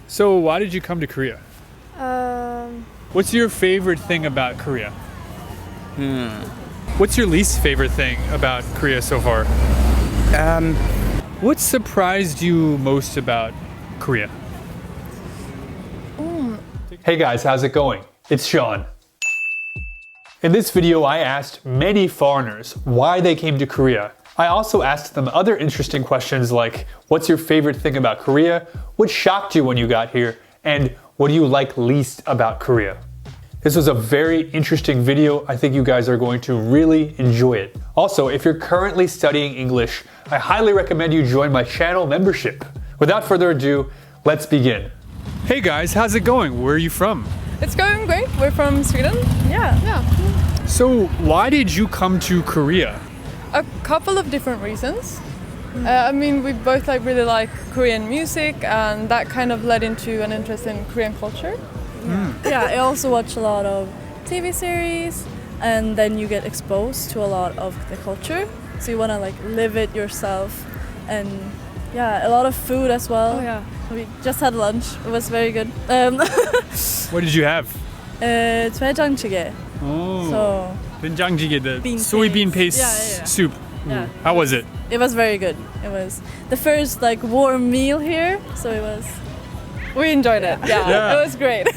So why did you come to Korea? What's your favorite thing about Korea? What's your least favorite thing about Korea so far? What surprised you most about Korea? Hey guys, how's it going? It's Sean. In this video, I asked many foreigners why they came to Korea. I also asked them other interesting questions like, what's your favorite thing about Korea? What shocked you when you got here? And what do you like least about Korea? This was a very interesting video. I think you guys are going to really enjoy it. Also, if you're currently studying English, I highly recommend you join my channel membership. Without further ado, let's begin. Hey guys, how's it going? Where are you from? It's going great. We're from Sweden. Yeah. So, why did you come to Korea? A couple of different reasons. We both really like Korean music, and that kind of led into an interest in Korean culture. Yeah, I also watch a lot of TV series, and then you get exposed to a lot of the culture. So you want to live it yourself, and a lot of food as well. Oh yeah. We just had lunch. It was very good. What did you have? 된장찌개. Oh. So 된장찌개, the Bean soybean paste paste. Yeah. soup. Yeah. How was it? it was very good. It was the first warm meal here, so it was. We enjoyed it. Yeah. It was great.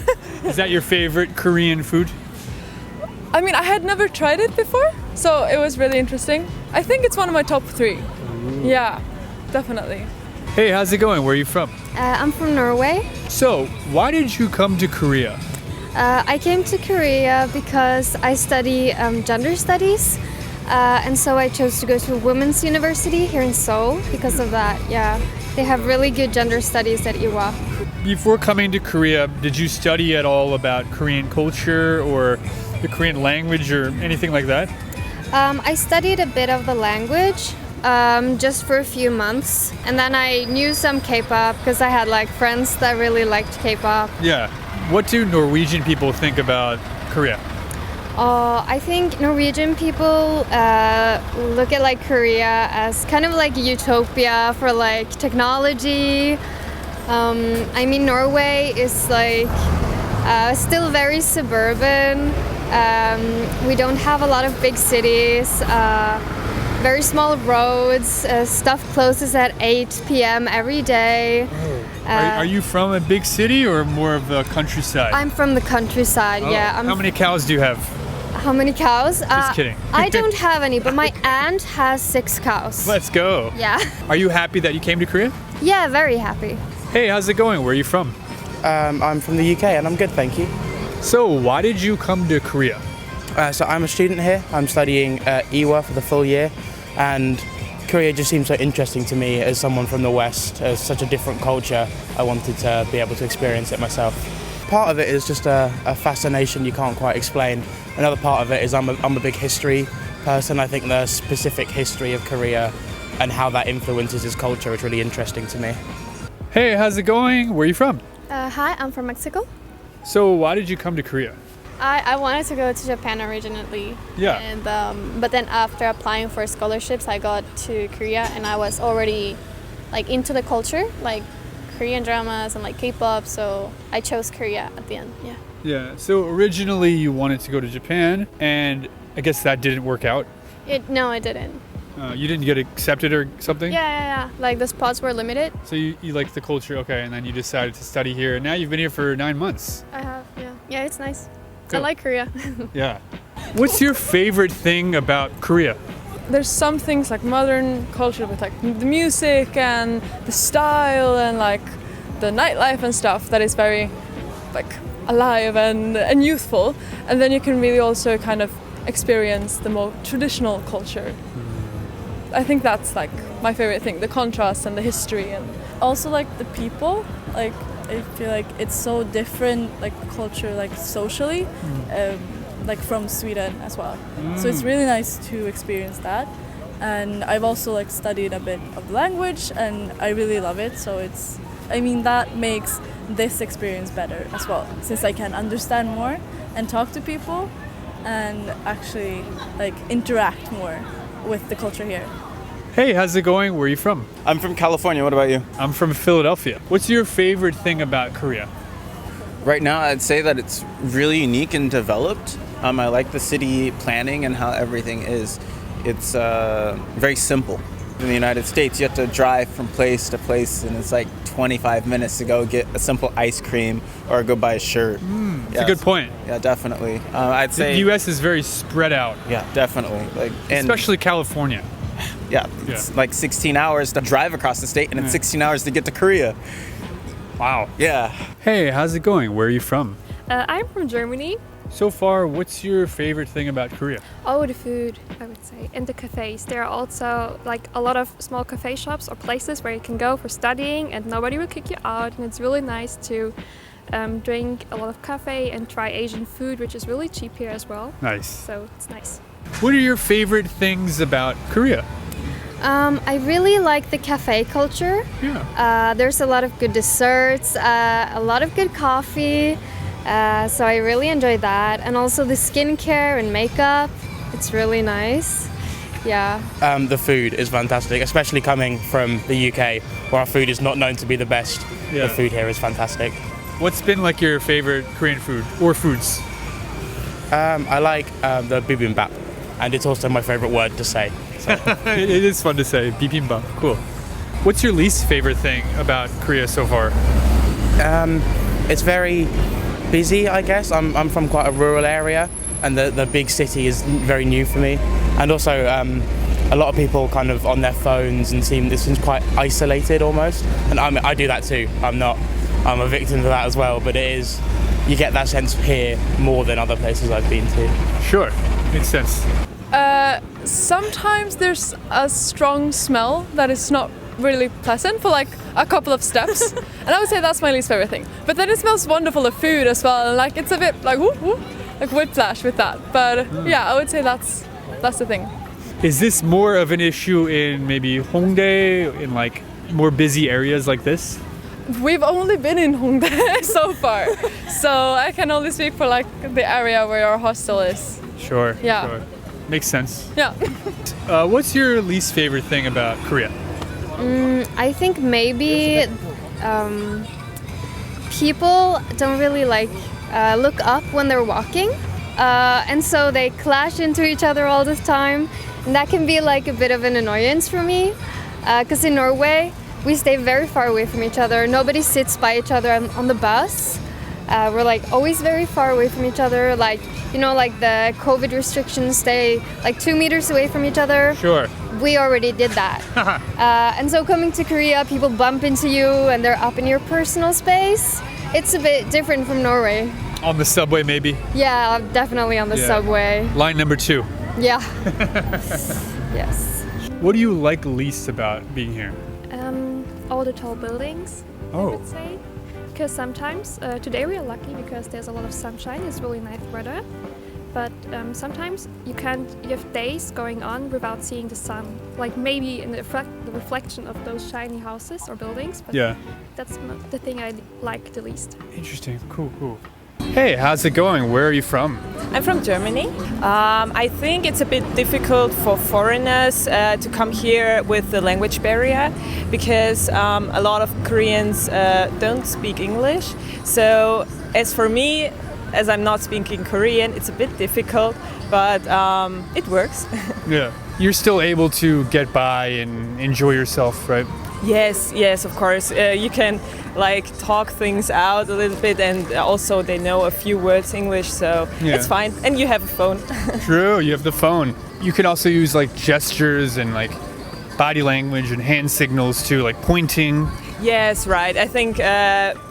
Is that your favorite Korean food? I had never tried it before, so it was really interesting. I think it's one of my top 3. Yeah, definitely. Hey, how's it going? Where are you from? I'm from Norway. So, why did you come to Korea? I came to Korea because I study gender studies, and so I chose to go to a women's university here in Seoul because of that. Yeah, they have really good gender studies at Ewha. Before coming to Korea, did you study at all about Korean culture or the Korean language or anything like that? I studied a bit of the language just for a few months, and then I knew some K-pop because I had friends that really liked K-pop. Yeah. What do Norwegian people think about Korea? I think Norwegian people look at Korea as kind of utopia for technology. Norway is still very suburban. We don't have a lot of big cities, very small roads, stuff closes at 8 p.m. every day. Are you from a big city or more of the countryside? I'm from the countryside, yeah. How many cows do you have? How many cows? Just kidding. I don't have any, but my aunt has 6 cows. Let's go. Yeah. Are you happy that you came to Korea? Yeah, very happy. Hey, how's it going? Where are you from? I'm from the UK and I'm good, thank you. So, why did you come to Korea? So I'm a student here. I'm studying at Ewha for the full year, and Korea just seems so interesting to me as someone from the West. As such a different culture, I wanted to be able to experience it myself. Part of it is just a fascination you can't quite explain. Another part of it is I'm a big history person. I think the specific history of Korea and how that influences its culture is really interesting to me. Hey, how's it going? Where are you from? Hi, I'm from Mexico. So, why did you come to Korea? I wanted to go to Japan originally. Yeah. And but then after applying for scholarships, I got to Korea, and I was already into the culture, Korean dramas and K-pop. So I chose Korea at the end. Yeah. Yeah. So originally you wanted to go to Japan, and I guess that didn't work out. No, it didn't. You didn't get accepted or something? Yeah. The spots were limited. So you liked the culture, okay, and then you decided to study here, and now you've been here for 9 months. I have. Yeah. Yeah, it's nice. Cool. I like Korea. Yeah. What's your favorite thing about Korea? There's some things modern culture with the music and the style and the nightlife and stuff that is very alive and youthful, and then you can really also kind of experience the more traditional culture. I think that's my favorite thing, the contrast and the history, and also the people. I feel it's so different, culture, socially, from Sweden as well. So it's really nice to experience that. And I've also studied a bit of language, and I really love it. So that makes this experience better as well, since I can understand more and talk to people and actually interact more with the culture here. Hey, how's it going? Where are you from? I'm from California. What about you? I'm from Philadelphia. What's your favorite thing about Korea? Right now, I'd say that it's really unique and developed. I like the city planning and how everything is. It's very simple. In the United States, you have to drive from place to place, and it's like 25 minutes to go get a simple ice cream or go buy a shirt. That's a good point. Yeah, definitely. I'd say The U.S. is very spread out, yeah, definitely. especially California. Yeah, it's like 16 hours to drive across the state, and it's 16 hours to get to Korea. Wow. Yeah. Hey, how's it going? Where are you from? I'm from Germany. So far, what's your favorite thing about Korea? Oh, the food, I would say, and the cafes. There are also like a lot of small cafe shops or places where you can go for studying and nobody will kick you out. And it's really nice to drink a lot of cafe and try Asian food, which is really cheap here as well. Nice. So it's nice. What are your favorite things about Korea? I really like the cafe culture. Yeah. There's a lot of good desserts, a lot of good coffee. So I really enjoy that. And also the skincare and makeup. It's really nice. Yeah. The food is fantastic, especially coming from the UK, where our food is not known to be the best. Yeah. The food here is fantastic. What's been like your favorite Korean food or foods? I like the bibimbap, and it's also my favorite word to say. It is fun to say, bibimbap. Cool. What's your least favorite thing about Korea so far? It's very busy, I guess. I'm from quite a rural area, and the big city is very new for me. And also, a lot of people kind of on their phones and this seems quite isolated almost. And I do that too. I'm a victim to that as well. But you get that sense here more than other places I've been to. Sure, makes sense. Sometimes there's a strong smell that is not really pleasant for like a couple of steps, and I would say that's my least favorite thing. But then it smells wonderful of food as well, and like it's a bit like like whiplash with that. But yeah, I would say that's the thing. Is this more of an issue in maybe Hongdae, in like more busy areas like this? We've only been in Hongdae so far, so I can only speak for like the area where our hostel is. Sure. Yeah. Sure. Makes sense. Yeah. What's your least favorite thing about Korea? I think maybe people don't really like look up when they're walking, and so they clash into each other all the time, and that can be like a bit of an annoyance for me. Because in Norway we stay very far away from each other. Nobody sits by each other on the bus. We're like always very far away from each other. Like like the COVID restrictions, stay like 2 meters away from each other. Sure. We already did that. And so coming to Korea, people bump into you and they're up in your personal space. It's a bit different from Norway. On the subway, maybe? Yeah, definitely on the subway. Line number 2. Yeah. Yes. What do you like least about being here? All the tall buildings, I Oh. would say. Because sometimes, today we are lucky because there's a lot of sunshine, it's really nice weather. But sometimes you have days going on without seeing the sun. Like maybe in the reflection of those shiny houses or buildings. But Yeah. that's the thing I like the least. Interesting. Cool, cool. Hey, how's it going? Where are you from? I'm from Germany. I think it's a bit difficult for foreigners to come here with the language barrier because a lot of Koreans don't speak English. So as for me, as I'm not speaking Korean, it's a bit difficult, but it works. Yeah. You're still able to get by and enjoy yourself, right? Yes, of course. You can like talk things out a little bit, and also they know a few words English, so Yeah. it's fine. And you have a phone. True, you have the phone. You can also use like gestures and like body language and hand signals too, like pointing. Yes, right. I think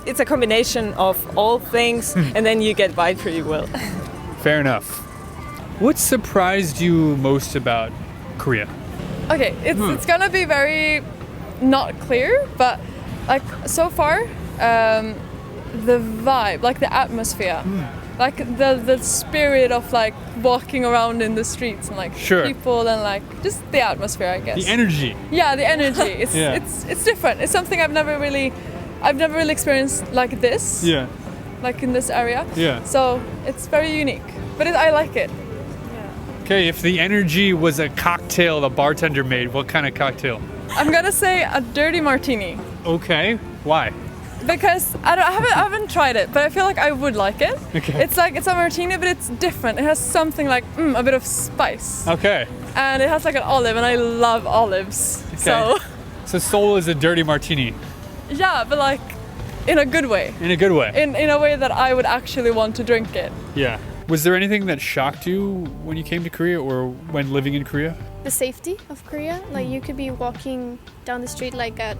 it's a combination of all things, and then you get by pretty well. Fair enough. What surprised you most about Korea? Okay, it's gonna be very not clear, but like so far, the vibe, like the atmosphere, like the spirit of like walking around in the streets and like Sure. people and like just the atmosphere, I guess. The energy. Yeah, the energy. It's Yeah. it's different. It's something I've never really experienced like this. Yeah. Like in this area. Yeah. So it's very unique, but I like it. Okay, if the energy was a cocktail the bartender made, what kind of cocktail? I'm gonna say a dirty martini. Okay, why? Because I haven't tried it, but I feel like I would like it. Okay. It's a martini, but it's different. It has something like a bit of spice. Okay. And it has like an olive, and I love olives. Okay. So Seoul is a dirty martini. Yeah, but like in a good way. In a good way. In a way that I would actually want to drink it. Yeah. Was there anything that shocked you when you came to Korea or when living in Korea? The safety of Korea, like you could be walking down the street like at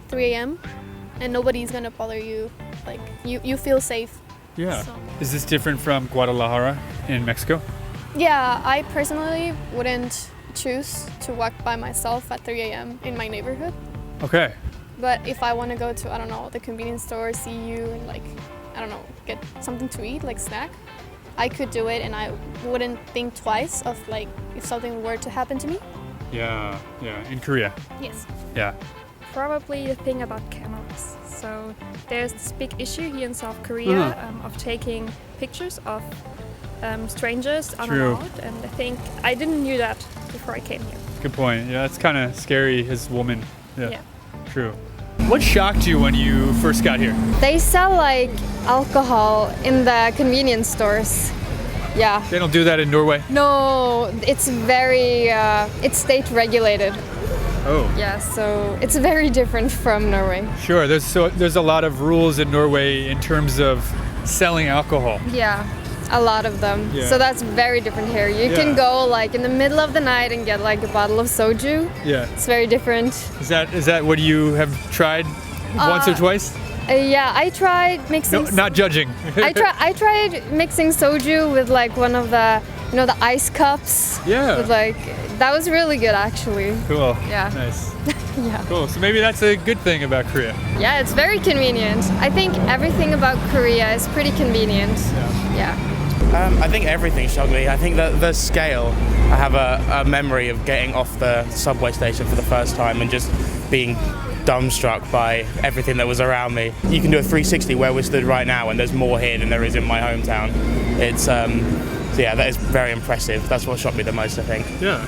3 a.m. and nobody's gonna bother you. Like you feel safe. Yeah. So- Is this different from Guadalajara in Mexico? Yeah, I personally wouldn't choose to walk by myself at 3 a.m. in my neighborhood. Okay. But if I want to go to, I don't know, the convenience store, see you, and like, I don't know, get something to eat, like snack, I could do it and I wouldn't think twice of like if something were to happen to me. Yeah. In Korea. Yes. Yeah. Probably the thing about cameras. So there's this big issue here in South Korea of taking pictures of strangers unallowed, and I think I didn't knew that before I came here. Good point. Yeah, it's kind of scary as a woman. Yeah. True. What shocked you when you first got here? They sell like alcohol in the convenience stores. Yeah. They don't do that in Norway. No, it's very, it's state regulated. Oh. Yeah, so it's very different from Norway. Sure. There's a lot of rules in Norway in terms of selling alcohol. Yeah, a lot of them. Yeah. So that's very different here. You can go like in the middle of the night and get like a bottle of soju. Yeah. It's very different. Is that what you have tried once or twice? Yeah, I tried mixing. No, not judging. I tried mixing soju with like one of the, the ice cups. Yeah. With like, that was really good actually. Cool. Yeah. Nice. Yeah. Cool. So maybe that's a good thing about Korea. Yeah, it's very convenient. I think everything about Korea is pretty convenient. Yeah. I think everything shocked me. I think that the scale, I have a memory of getting off the subway station for the first time and just being dumbstruck by everything that was around me. You can do a 360 where we're stood right now and there's more here than there is in my hometown. It's, so yeah, that is very impressive. That's what shocked me the most, I think. Yeah.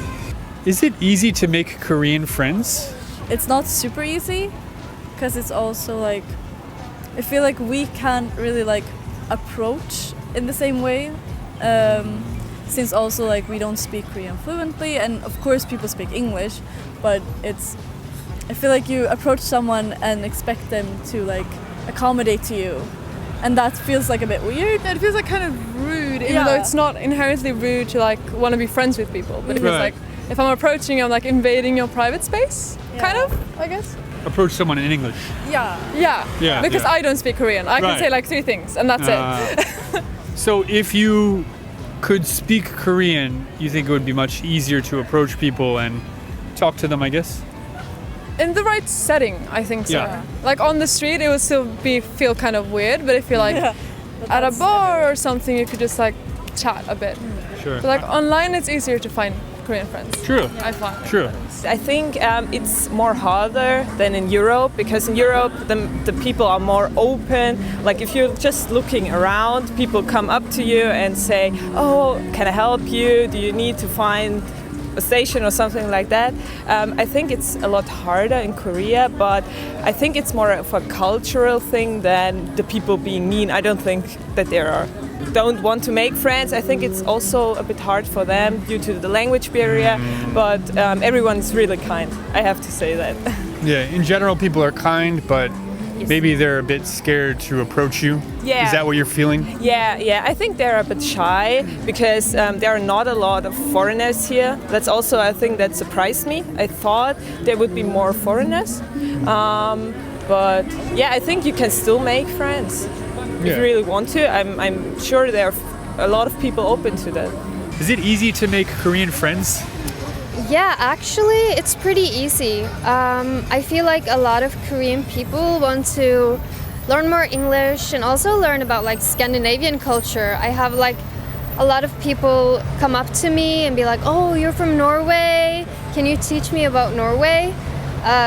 Is it easy to make Korean friends? It's not super easy because it's also like I feel like we can't really like approach in the same way since also like we don't speak Korean fluently, and of course people speak English, but I feel like you approach someone and expect them to like accommodate to you, and that feels like a bit weird. It feels like kind of rude, even though it's not inherently rude to like want to be friends with people. But it feels like if I'm approaching you, I'm like invading your private space, kind of, I guess. Approach someone in English. Yeah. Because I don't speak Korean. I can say like 3 things, and that's it. So if you could speak Korean, you think it would be much easier to approach people and talk to them, I guess? In the right setting, I think so. Yeah. Like on the street, it would still feel kind of weird, but if you're like at a bar or something, you could just like chat a bit. Sure. But like online, it's easier to find Korean friends. True. I find. True. I think it's more harder than in Europe, because in Europe the people are more open. Like if you're just looking around, people come up to you and say, "Oh, can I help you? Do you need to find a station or something like that?" I think it's a lot harder in Korea, but I think it's more of a cultural thing than the people being mean. I don't think that don't want to make friends. I think it's also a bit hard for them due to the language barrier, but everyone is really kind. I have to say that. Yeah, in general, people are kind, but maybe they're a bit scared to approach you. Yeah. Is that what you're feeling? Yeah. I think they're a bit shy because there are not a lot of foreigners here. That's also a thing that surprised me. I thought there would be more foreigners. But yeah, I think you can still make friends if you really want to. I'm sure there are a lot of people open to that. Is it easy to make Korean friends? Yeah, actually, it's pretty easy. I feel like a lot of Korean people want to learn more English and also learn about like Scandinavian culture. I have like a lot of people come up to me and be like, "Oh, you're from Norway. Can you teach me about Norway?"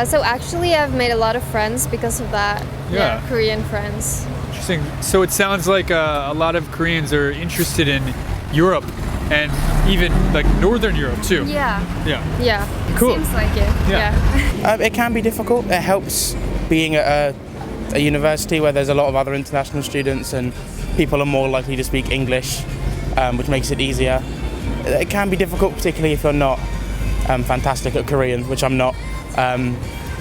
So actually, I've made a lot of friends because of that. Yeah. Korean friends. Interesting. So it sounds like a lot of Koreans are interested in Europe and even like Northern Europe too. Yeah. Yeah. Cool. Seems like it. Yeah. It can be difficult. It helps being at a university where there's a lot of other international students and people are more likely to speak English, which makes it easier. It can be difficult, particularly if you're not fantastic at Korean, which I'm not.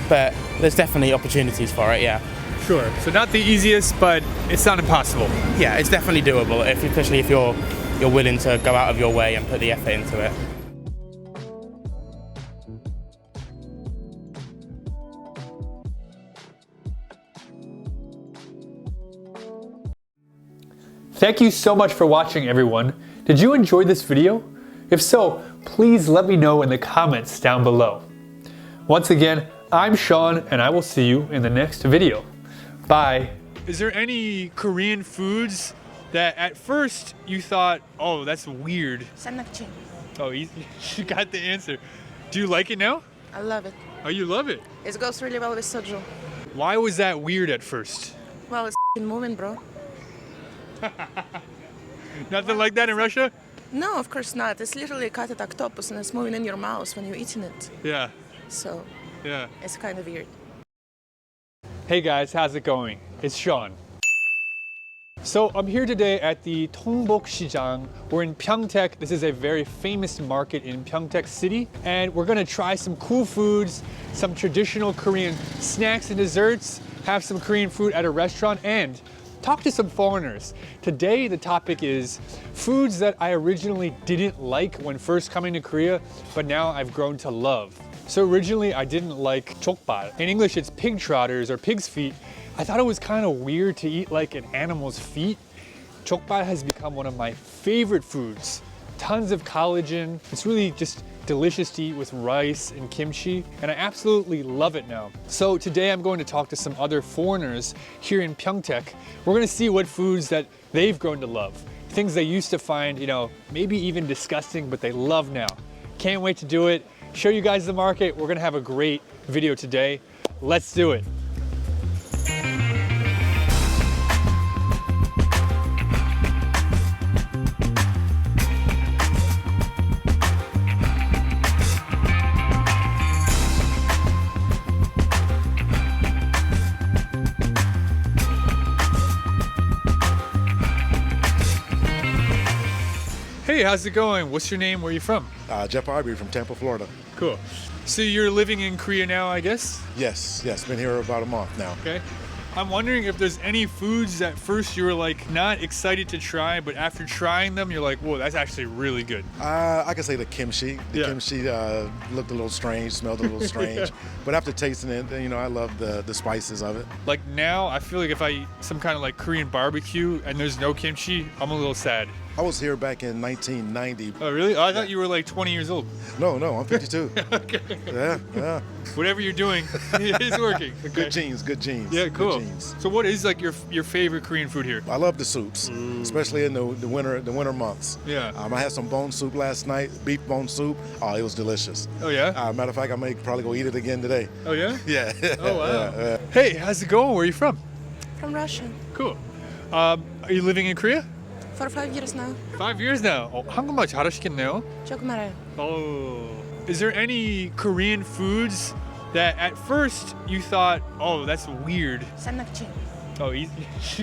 But there's definitely opportunities for it, yeah. Sure. So not the easiest, but it's not impossible. Yeah, it's definitely doable, especially if you're willing to go out of your way and put the effort into it. Thank you so much for watching, everyone. Did you enjoy this video? If so, please let me know in the comments down below. Once again, I'm Sean, and I will see you in the next video. Bye. Is there any Korean foods that at first you thought, oh, that's weird? Samnakching. Oh, you got the answer. Do you like it now? I love it. Oh, you love it? It goes really well with soju. Why was that weird at first? Well, it's moving, bro. Nothing like that in Russia? No, of course not. It's literally a cutted octopus and it's moving in your mouth when you're eating it. Yeah. So, Yeah. it's kind of weird. Hey guys, how's it going? It's Sean. So I'm here today at the Tongbok-sijang. We're in Pyeongtaek. This is a very famous market in Pyeongtaek City. And we're gonna try some cool foods, some traditional Korean snacks and desserts, have some Korean food at a restaurant, and talk to some foreigners. Today the topic is foods that I originally didn't like when first coming to Korea, but now I've grown to love. So originally I didn't like jokbal. In English it's pig trotters or pig's feet. I thought it was kind of weird to eat like an animal's feet. Jokbal has become one of my favorite foods. Tons of collagen. It's really just delicious to eat with rice and kimchi, and I absolutely love it now. So today I'm going to talk to some other foreigners here in Pyeongtaek. We're gonna see what foods that they've grown to love. Things they used to find, maybe even disgusting, but they love now. Can't wait to do it. Show you guys the market. We're gonna have a great video today. Let's do it. Hey, how's it going? What's your name? Where are you from? Jeff Arbery from Tampa, Florida. Cool. So you're living in Korea now, I guess? Yes, been here about a month now. Okay. I'm wondering if there's any foods that first you were like not excited to try, but after trying them, you're like, whoa, that's actually really good. I can say the kimchi. The Yeah. kimchi looked a little strange, smelled a little strange. But after tasting it, I love the spices of it. Like now, I feel like if I eat some kind of like Korean barbecue and there's no kimchi, I'm a little sad. I was here back in 1990. Oh, really? Oh, I thought you were like 20 years old. No, I'm 52. Okay. Yeah. Whatever you're doing, it's working. Okay. Good genes. Yeah, cool. Good genes. So what is like your favorite Korean food here? I love the soups, especially in the winter months. Yeah. I had some bone soup last night, beef bone soup. Oh, it was delicious. Oh, yeah? Matter of fact, I may probably go eat it again today. Oh, yeah? Yeah. Oh, wow. Yeah. Hey, how's it going? Where are you from? From Russia. Cool. Are you living in Korea? For 5 years now. 5 years now. 한국말 잘하시겠네요. 조금 알아요. Oh. Is there any Korean foods that at first you thought, oh, that's weird? Samnakching. Oh, you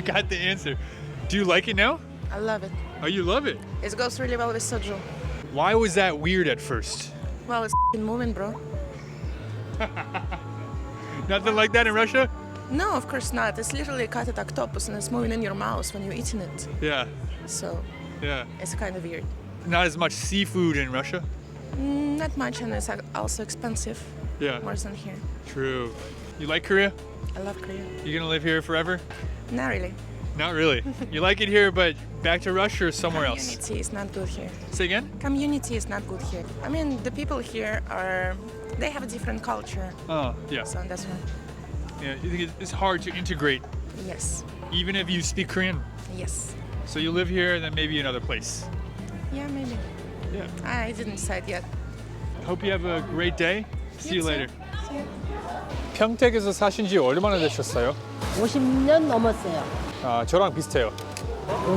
got the answer. Do you like it now? I love it. Oh, you love it? It goes really well with soju. Why was that weird at first? Well, it's moving, bro. Nothing like that in Russia? No, of course not. It's literally a cutted octopus and it's moving in your mouth when you're eating it. Yeah. So, Yeah. it's kind of weird. Not as much seafood in Russia? Not much, and it's also expensive. Yeah. More than here. True. You like Korea? I love Korea. You gonna live here forever? Not really. Not really. You like it here, but back to Russia or somewhere else? Community is not good here. Say again? Community is not good here. I mean, the people here they have a different culture. Oh, yeah. So that's why. Yeah, you think it's hard to integrate, Yes. even if you speak Korean? Yes. So you live here, then maybe another place. Yeah, maybe. Yeah. I didn't decide yet. Hope you have a great day. See you too. later. See you. 평택에서 사신 지 얼마나 되셨어요? 50년 넘었어요. 아, 저랑 비슷해요.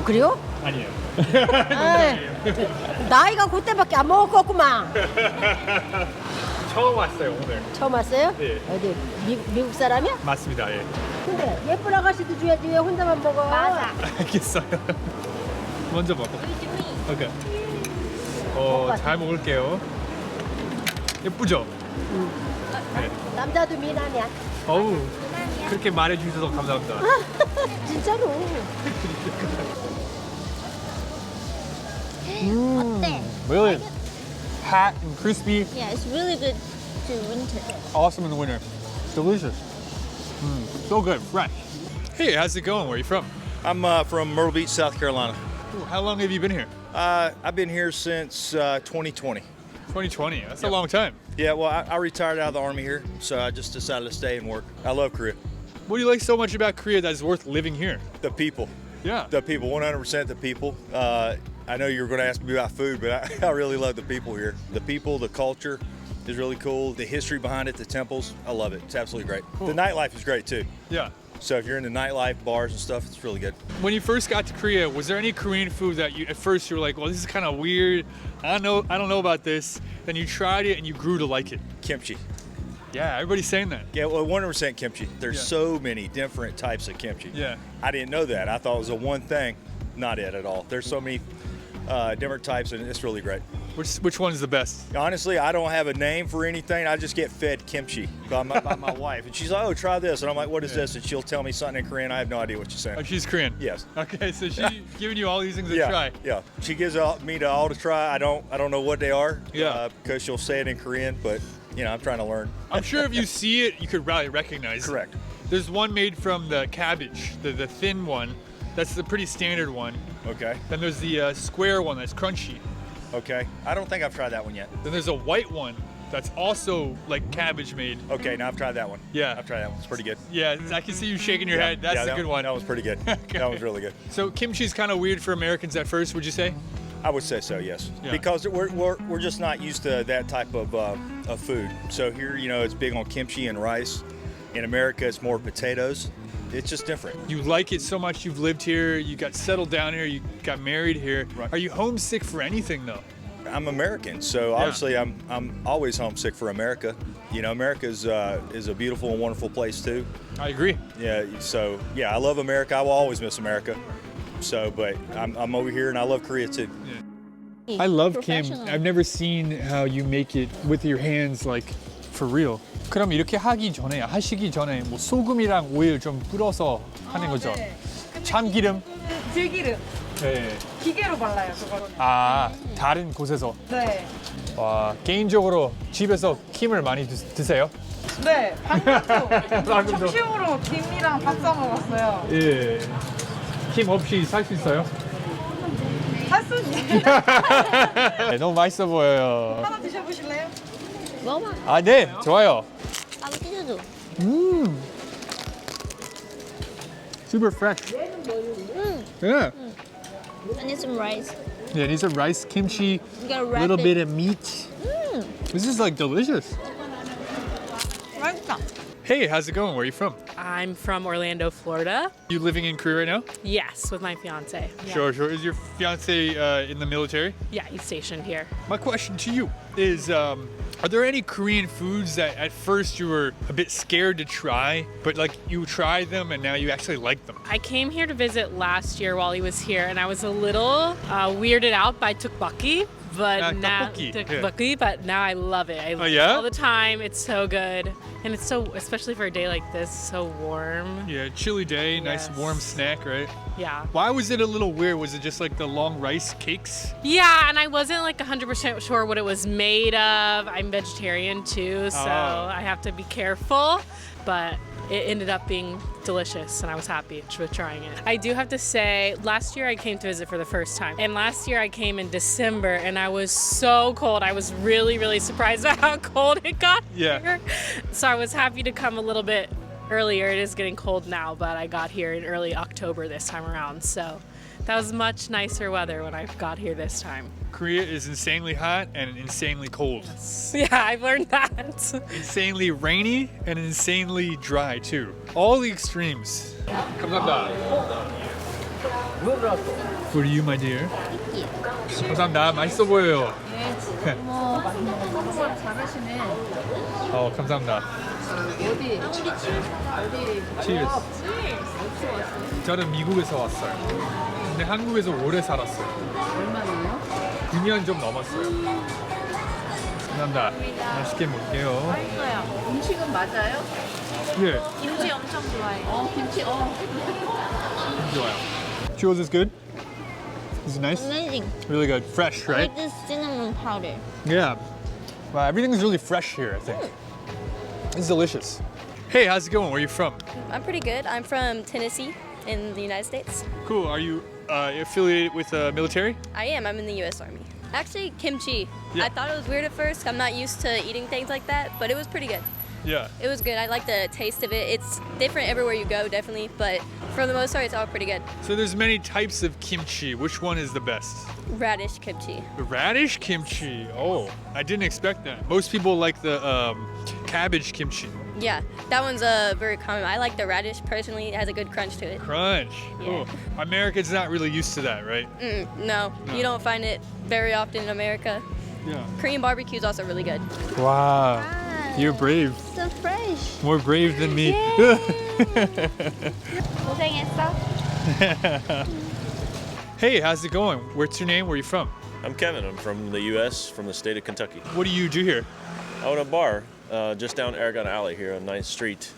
그래요? 아니에요. 나이가 그때밖에 안 먹었구만. 처음 왔어요 오늘. 처음 왔어요? 네. 어디 미국 사람이야? 맞습니다. 예. 근데 예쁜 아가씨도 줘야지 왜 혼자만 먹어? 맞아. 알겠어요. 먼저 먹어. 오케이. 잘 먹을게요. 예쁘죠? 남자도 미남이야. 어우, 그렇게 말해주셔서 감사합니다. 진짜로. 어때? Really hot and crispy. Yeah, it's really good to winter. Awesome in the winter. Delicious. So good, fresh. Hey, how's it going? Where are you from? I'm from Myrtle Beach, South Carolina. Ooh, how long have you been here? I've been here since 2020. 2020. That's a long time. Yeah, well, I retired out of the Army here, so I just decided to stay and work. I love Korea. What do you like so much about Korea that is worth living here? The people. Yeah. The people, 100% the people. I know you were going to ask me about food, but I really love the people here. The people, the culture is really cool. The history behind it, the temples, I love it. It's absolutely great. Cool. The nightlife is great too. Yeah. So if you're into nightlife, bars and stuff, it's really good. When you first got to Korea, was there any Korean food that you at first you were like, well, this is kind of weird. I don't know about this. Then you tried it and you grew to like it. Kimchi. Yeah, everybody's saying that. Yeah, well, 100% kimchi. There's Yeah. so many different types of kimchi. Yeah. I didn't know that. I thought it was a one thing. Not it at all. There's so many different types, and it's really great. Which one is the best? Honestly, I don't have a name for anything. I just get fed kimchi by my wife. And she's like, oh, try this. And I'm like, what is this? And she'll tell me something in Korean. I have no idea what she's saying. Oh, she's Korean. Yes. Okay, so she's giving you all these things to Yeah, try. yeah. She gives me all to try. I don't know what they are. Yeah. Because she'll say it in Korean, but I'm trying to learn. I'm sure if you see it, you could probably recognize it. Correct. There's one made from the cabbage, the thin one. That's the pretty standard one. Okay. Then there's the square one that's crunchy. Okay. I don't think I've tried that one yet. Then there's a white one that's also like cabbage made. Okay, now I've tried that one. Yeah. I've tried that one. It's pretty good. Yeah, I can see you shaking your head. That's yeah, a good one. That was pretty good. Okay. That was really good. So kimchi's kind of weird for Americans at first, would you say? I would say so, yes. Yeah. Because we're just not used to that type of food. So here, it's big on kimchi and rice. In America, it's more potatoes. It's just different. You like it so much, you've lived here, you got settled down here, you got married here. Right. Are you homesick for anything though? I'm American, so obviously I'm always homesick for America. America is a beautiful and wonderful place too. I agree. Yeah, so I love America. I will always miss America. So, but I'm over here and I love Korea too. Yeah. I love Kim. I've never seen how you make it with your hands, like for real. 그럼 이렇게 하시기 전에 뭐 소금이랑 오일 좀 뿌려서 하는 거죠? 네. 참기름? 들기름. 네. 기계로 발라요, 그거는. 아, 다른 곳에서? 네. 와, 개인적으로 집에서 김을 많이 드세요? 네, 방금도 방금도. 점심으로 김이랑 밥 싸 먹었어요. 예. 김 없이 살 수 있어요? 살 수 있어요. 네, 너무 맛있어 보여요. 하나 드셔보실래요? 먹어봐. 아, 네, 좋아요. 나도 찢어줘. Super fresh. Yeah. I need some rice. Yeah, these are rice, kimchi, You gotta a wrap little it. bit of meat. This is like delicious. 맛있다. Hey, how's it going? Where are you from? I'm from Orlando, Florida. You living in Korea right now? Yes, with my fiance. Yeah. Sure. Is your fiance in the military? Yeah, he's stationed here. My question to you is, are there any Korean foods that at first you were a bit scared to try, but like you tried them and now you actually like them? I came here to visit last year while he was here, and I was a little weirded out by tteokbokki. But now, tteokbokki, but now I love it. I love it all the time. It's so good, and it's so, especially for a day like this, so warm. Yeah, chilly day, nice warm snack, right? Yeah. Why was it a little weird? Was it just like the long rice cakes? Yeah, and I wasn't like 100% sure what it was made of. I'm vegetarian too, so I have to be careful. But it ended up being delicious, and I was happy with trying it. I do have to say, last year I came to visit for the first time, and last year I came in December, and I was so cold. I was really, really surprised at how cold it got here. So I was happy to come a little bit earlier. It is getting cold now, but I got here in early October this time around, so that was much nicer weather when I got here this time. Korea is insanely hot and insanely cold. Yeah, I've learned that. Insanely rainy and insanely dry too. All the extremes. 감사합니다. For you, my dear. 감사합니다. 맛있어 보여요. 잘하시네. 감사합니다. 어디? Cheers. 저는 미국에서 왔어요. 근데 한국에서 오래 살았어요. 얼마나요? 9년 좀 넘었어요. 감사합니다. 맛있게 먹을게요. 맛있어요. 음식은 맞아요? 예, 김치 엄청 좋아해요. 김치, 좋아요. Jules is good? Is it nice? Amazing. Really good. Fresh, I right? like this cinnamon powder. Yeah. Wow, everything's really fresh here, I think. It's delicious. Hey, how's it going? Where are you from? I'm pretty good. I'm from Tennessee in the United States. Cool. Are you affiliated with the military? I am. I'm in the U.S. Army. Actually, kimchi. Yeah. I thought it was weird at first. I'm not used to eating things like that, but it was pretty good. Yeah. It was good. I like the taste of it. It's different everywhere you go, definitely, but for the most part, it's all pretty good. So there's many types of kimchi. Which one is the best? Radish kimchi. The radish kimchi. Oh, I didn't expect that. Most people like the cabbage kimchi. Yeah, that one's very common. I like the radish personally. It has a good crunch to it. Crunch. Yeah. Oh, Americans not really used to that, right? No, you don't find it very often in America. Yeah. Korean barbecue is also really good. Wow. You're brave. So fresh. More brave than me. 고생했어. Hey, how's it going? What's your name? Where are you from? I'm Kevin. I'm from the U.S., from the state of Kentucky. What do you do here? I own a bar just down Aragon Alley here on 9th Street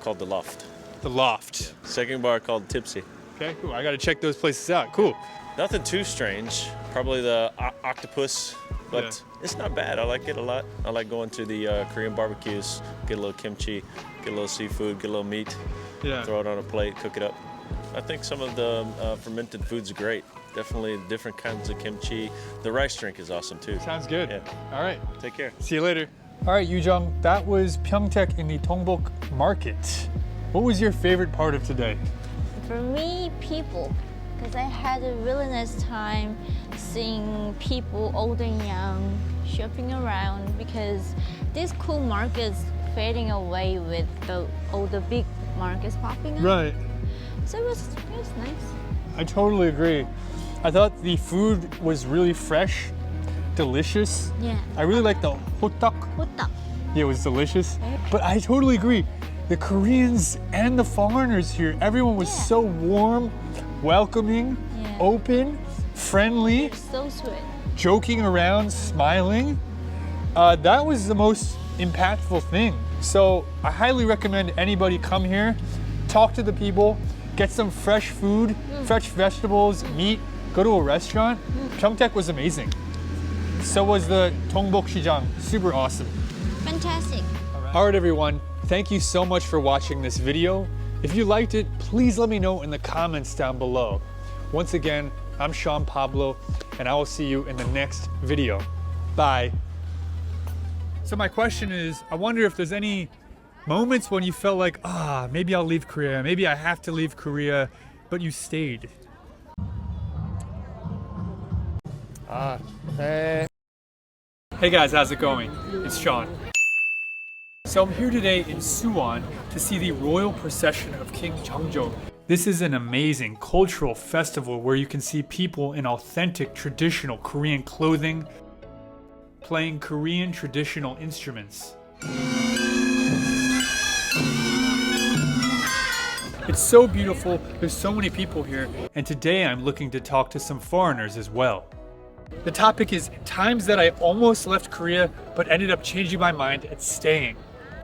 called The Loft. The Loft. Second bar called Tipsy. Okay, cool. I got to check those places out. Cool. Nothing too strange. Probably the octopus, but it's not bad. I like it a lot. I like going to the Korean barbecues, get a little kimchi, get a little seafood, get a little meat, throw it on a plate, cook it up. I think some of the fermented foods are great. Definitely different kinds of kimchi. The rice drink is awesome too. Sounds good. Yeah. All right. Take care. See you later. All right, Yujung, that was Pyeongtaek in the Dongbok market. What was your favorite part of today? For me, people. Because I had a really nice time seeing people, old and young, shopping around. Because this cool market's fading away with all the big markets popping up. Right. So it was nice. I totally agree. I thought the food was really fresh, delicious. Yeah. I really like the hotak. Hotak. Yeah, it was delicious. But I totally agree. The Koreans and the foreigners here, everyone was so warm, welcoming, open, friendly, So sweet. joking around, smiling. That was the most impactful thing. So I highly recommend anybody come here, talk to the people, get some fresh food, fresh vegetables, meat, go to a restaurant. Pyeongtaek was amazing. So was the Dongbok Sijang, super awesome. Fantastic. All right, everyone. Thank you so much for watching this video. If you liked it, please let me know in the comments down below. Once again, I'm Sean Pablo, and I will see you in the next video. Bye. So my question is, I wonder if there's any moments when you felt like, maybe I'll leave Korea, maybe I have to leave Korea, but you stayed. Hey guys, how's it going? It's Sean. So I'm here today in Suwon to see the royal procession of King Jeongjo. This is an amazing cultural festival where you can see people in authentic traditional Korean clothing playing Korean traditional instruments. It's so beautiful, there's so many people here, and today I'm looking to talk to some foreigners as well. The topic is times that I almost left Korea but ended up changing my mind and staying.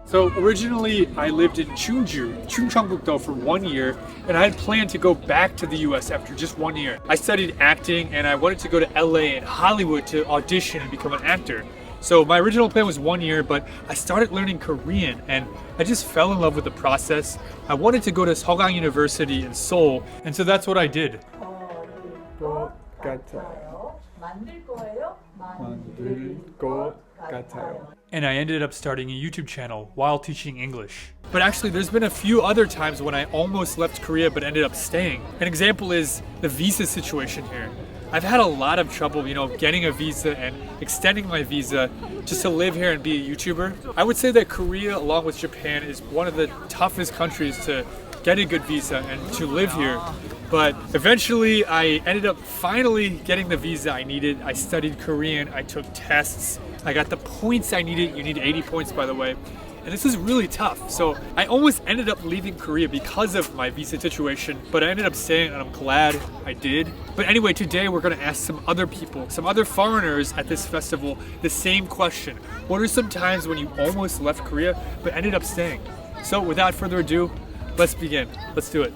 So originally I lived in Chungju, Chungcheongbuk-do for 1 year, and I had planned to go back to the US after just 1 year. I studied acting and I wanted to go to LA and Hollywood to audition and become an actor. So my original plan was 1 year, but I started learning Korean and I just fell in love with the process. I wanted to go to Seogang University in Seoul, and so that's what I did. And I ended up starting a YouTube channel while teaching English. But actually, there's been a few other times when I almost left Korea but ended up staying. An example is the visa situation here. I've had a lot of trouble, getting a visa and extending my visa just to live here and be a YouTuber. I would say that Korea, along with Japan, is one of the toughest countries to get a good visa and to live here. But eventually I ended up finally getting the visa I needed. I studied Korean, I took tests, I got the points I needed. You need 80 points, by the way. And this was really tough. So I almost ended up leaving Korea because of my visa situation, but I ended up staying and I'm glad I did. But anyway, today we're gonna ask some other people, some other foreigners at this festival, the same question. What are some times when you almost left Korea but ended up staying? So without further ado, let's begin. Let's do it.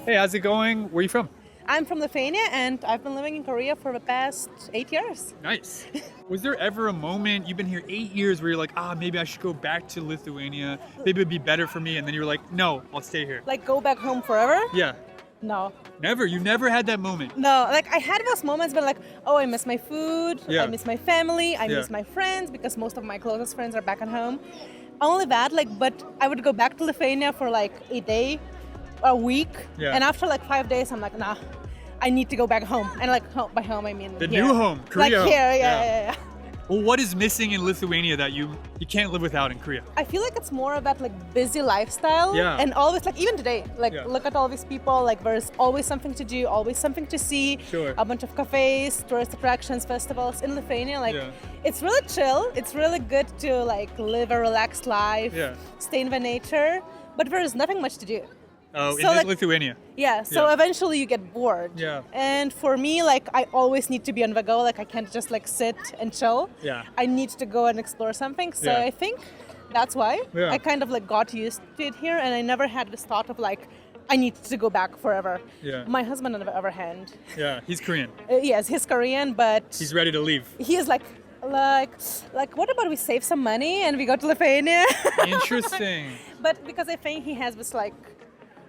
Hey, how's it going? Where are you from? I'm from Lithuania and I've been living in Korea for the past 8 years. Nice. Was there ever a moment, you've been here 8 years, where you're like, maybe I should go back to Lithuania, maybe it'd be better for me, and then you were like, no, I'll stay here? Like go back home forever? Yeah. No. Never? You never had that moment? No, like I had those moments but like, oh, I miss my food, Yeah. I miss my family, I miss my friends because most of my closest friends are back at home. Only that, like, but I would go back to Lithuania for like a day, a week, and after like 5 days I'm like, nah, I need to go back home. And like by home I mean the here. new home, Korea. Like here, yeah. Well, what is missing in Lithuania that you can't live without in Korea? I feel like it's more about like busy lifestyle, Yeah. and always like even today, like look at all these people, like there's always something to do, always something to see. Sure. A bunch of cafes, tourist attractions, festivals in Lithuania. Like it's really chill. It's really good to like live a relaxed life, stay in the nature, but there is nothing much to do. Oh, So, in like, Lithuania? Yeah, so eventually you get bored. Yeah. And for me, like I always need to be on the go. Like I can't just like sit and chill. Yeah. I need to go and explore something. So Yeah. I think that's why Yeah. I kind of like got used to it here, and I never had this thought of like I need to go back forever. Yeah. My husband, on the other hand, Yeah, he's Korean. yes, he's Korean, but He's ready to leave. he is like what about we save some money and we go to Lithuania? Interesting. But because I think he has this like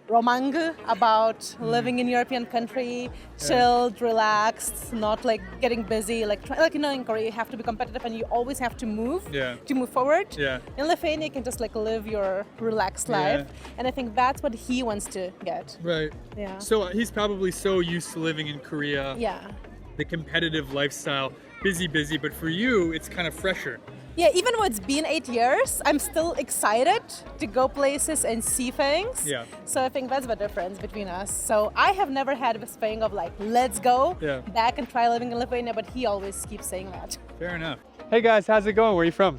romang about living in European country, chilled, relaxed, not like getting busy. Like you know, in Korea you have to be competitive and you always have to move to move forward. Yeah. In Lithuania you can just like live your relaxed life, and I think that's what he wants to get. Right. Yeah. So he's probably so used to living in Korea. Yeah. The competitive lifestyle, busy, but for you, it's kind of fresher. Yeah, even though it's been 8 years, I'm still excited to go places and see things. Yeah. So I think that's the difference between us. So I have never had this thing of like, let's go back and try living in Lithuania, but he always keeps saying that. Fair enough. Hey guys, how's it going? Where are you from?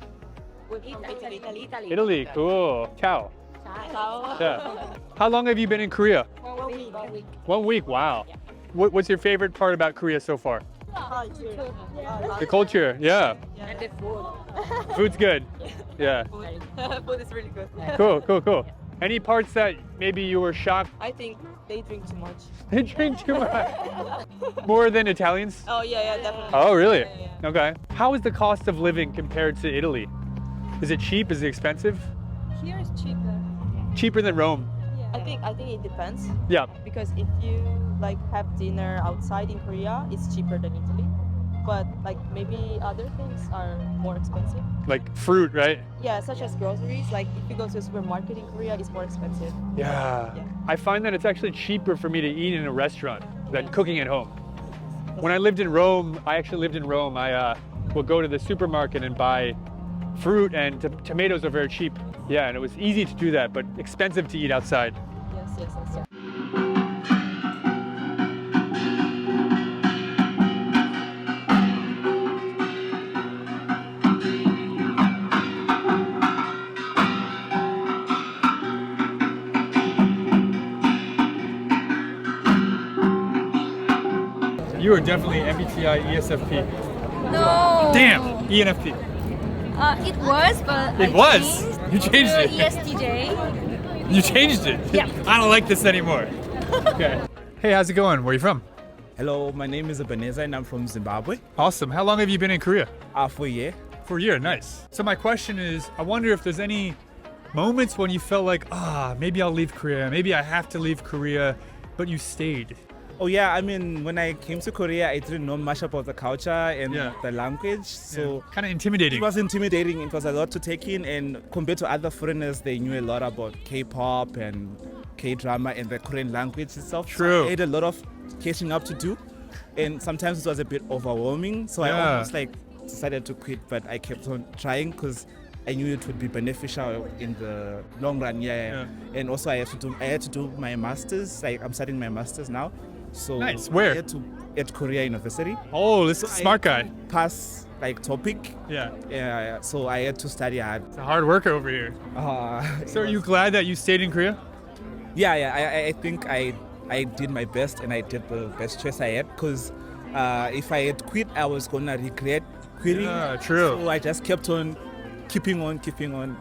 Italy. Italy. Cool. Ciao. Yeah. How long have you been in Korea? 1 week. 1 week. Wow. What's your favorite part about Korea so far? The culture. Yeah. And the food. Food's good. Yeah. Food is really good. Cool. Any parts that maybe you were shocked? I think they drink too much. They drink too much. More than Italians? Oh yeah, definitely. Oh, really? Okay. How is the cost of living compared to Italy? Is it cheap? Is it expensive? Here is cheaper. Cheaper than Rome? I think it depends. Yeah. Because if you like have dinner outside in Korea, it's cheaper than Italy. But like maybe other things are more expensive. Like fruit, right? Yeah, such as groceries. Like if you go to a supermarket in Korea, it's more expensive. Yeah. I find that it's actually cheaper for me to eat in a restaurant than cooking at home. When I lived in Rome, I would go to the supermarket and buy fruit, and tomatoes are very cheap. Yeah, and it was easy to do that, but expensive to eat outside. Yes. You are definitely MBTI ESFP. No. Damn, ENFP. It was, but It was? You changed it. ESTJ. You changed it? Yeah. I don't like this anymore. Okay. Hey, how's it going? Where are you from? Hello, my name is Ebenezer and I'm from Zimbabwe. Awesome. How long have you been in Korea? For a year. For a year, nice. So my question is, I wonder if there's any moments when you felt like, maybe I'll leave Korea, maybe I have to leave Korea, but you stayed. Oh yeah, I mean, when I came to Korea, I didn't know much about the culture and the language, so kind of intimidating. It was intimidating. It was a lot to take in, and compared to other foreigners, they knew a lot about K-pop and K-drama and the Korean language itself. True. So I had a lot of catching up to do, and sometimes it was a bit overwhelming. So I almost decided to quit, but I kept on trying because I knew it would be beneficial in the long run. Yeah. And also I had to do my masters. I'm studying my masters now. So nice. Where? I had to at Korea University. Oh, this is a smart guy. Pass topic. Yeah. So I had to study hard. It's a hard worker over here. So are you glad that you stayed in Korea? Yeah. I think I did my best and I did the best choice I had because if I had quit, I was gonna regret quitting. Yeah, true. So I just kept on keeping on,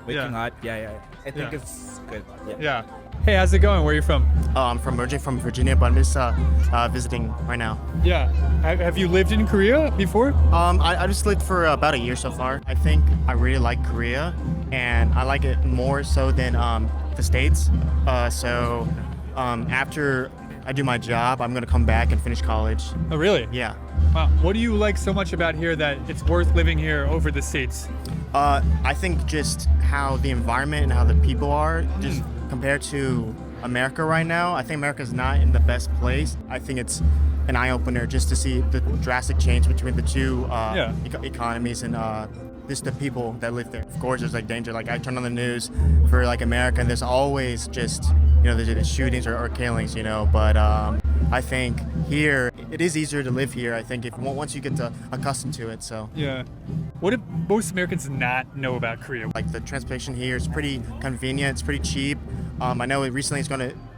working hard. Yeah. I think it's good. Yeah. Hey, how's it going? Where are you from? I'm originally from Virginia, but I'm just visiting right now. Yeah. Have you lived in Korea before? I just lived for about a year so far. I think I really like Korea, and I like it more so than the States. So after I do my job, I'm going to come back and finish college. Oh, really? Yeah. Wow. What do you like so much about here that it's worth living here over the States? I think just how the environment and how the people are, just compared to America right now. I think America's not in the best place. I think it's an eye-opener just to see the drastic change between the two economies and just the people that live there. Of course, there's like danger. Like I turn on the news for like America, and there's always just there's shootings or killings. But I think here it is easier to live here. I think once you get accustomed to it. So yeah. What do most Americans not know about Korea? Like the transportation here is pretty convenient. It's pretty cheap. I know recently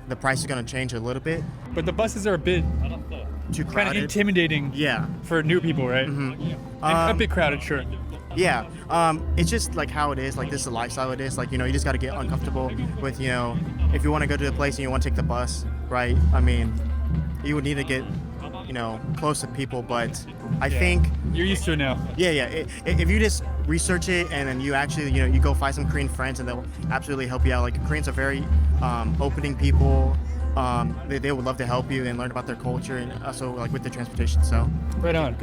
the price is gonna change a little bit. But the buses are a bit too crowded. Kind of intimidating. Yeah. For new people, right? Mm-hmm. And a bit crowded, sure. Yeah, it's just like how it is. Like this is the lifestyle it is. Like you just got to get uncomfortable with if you want to go to a place and you want to take the bus, right? I mean, you would need to get close to people, but I think you're used to it now. Yeah. If you just research it and then you actually you go find some Korean friends and they'll absolutely help you out. Like Koreans are very opening people. They would love to help you and learn about their culture and also like with the transportation. So right on.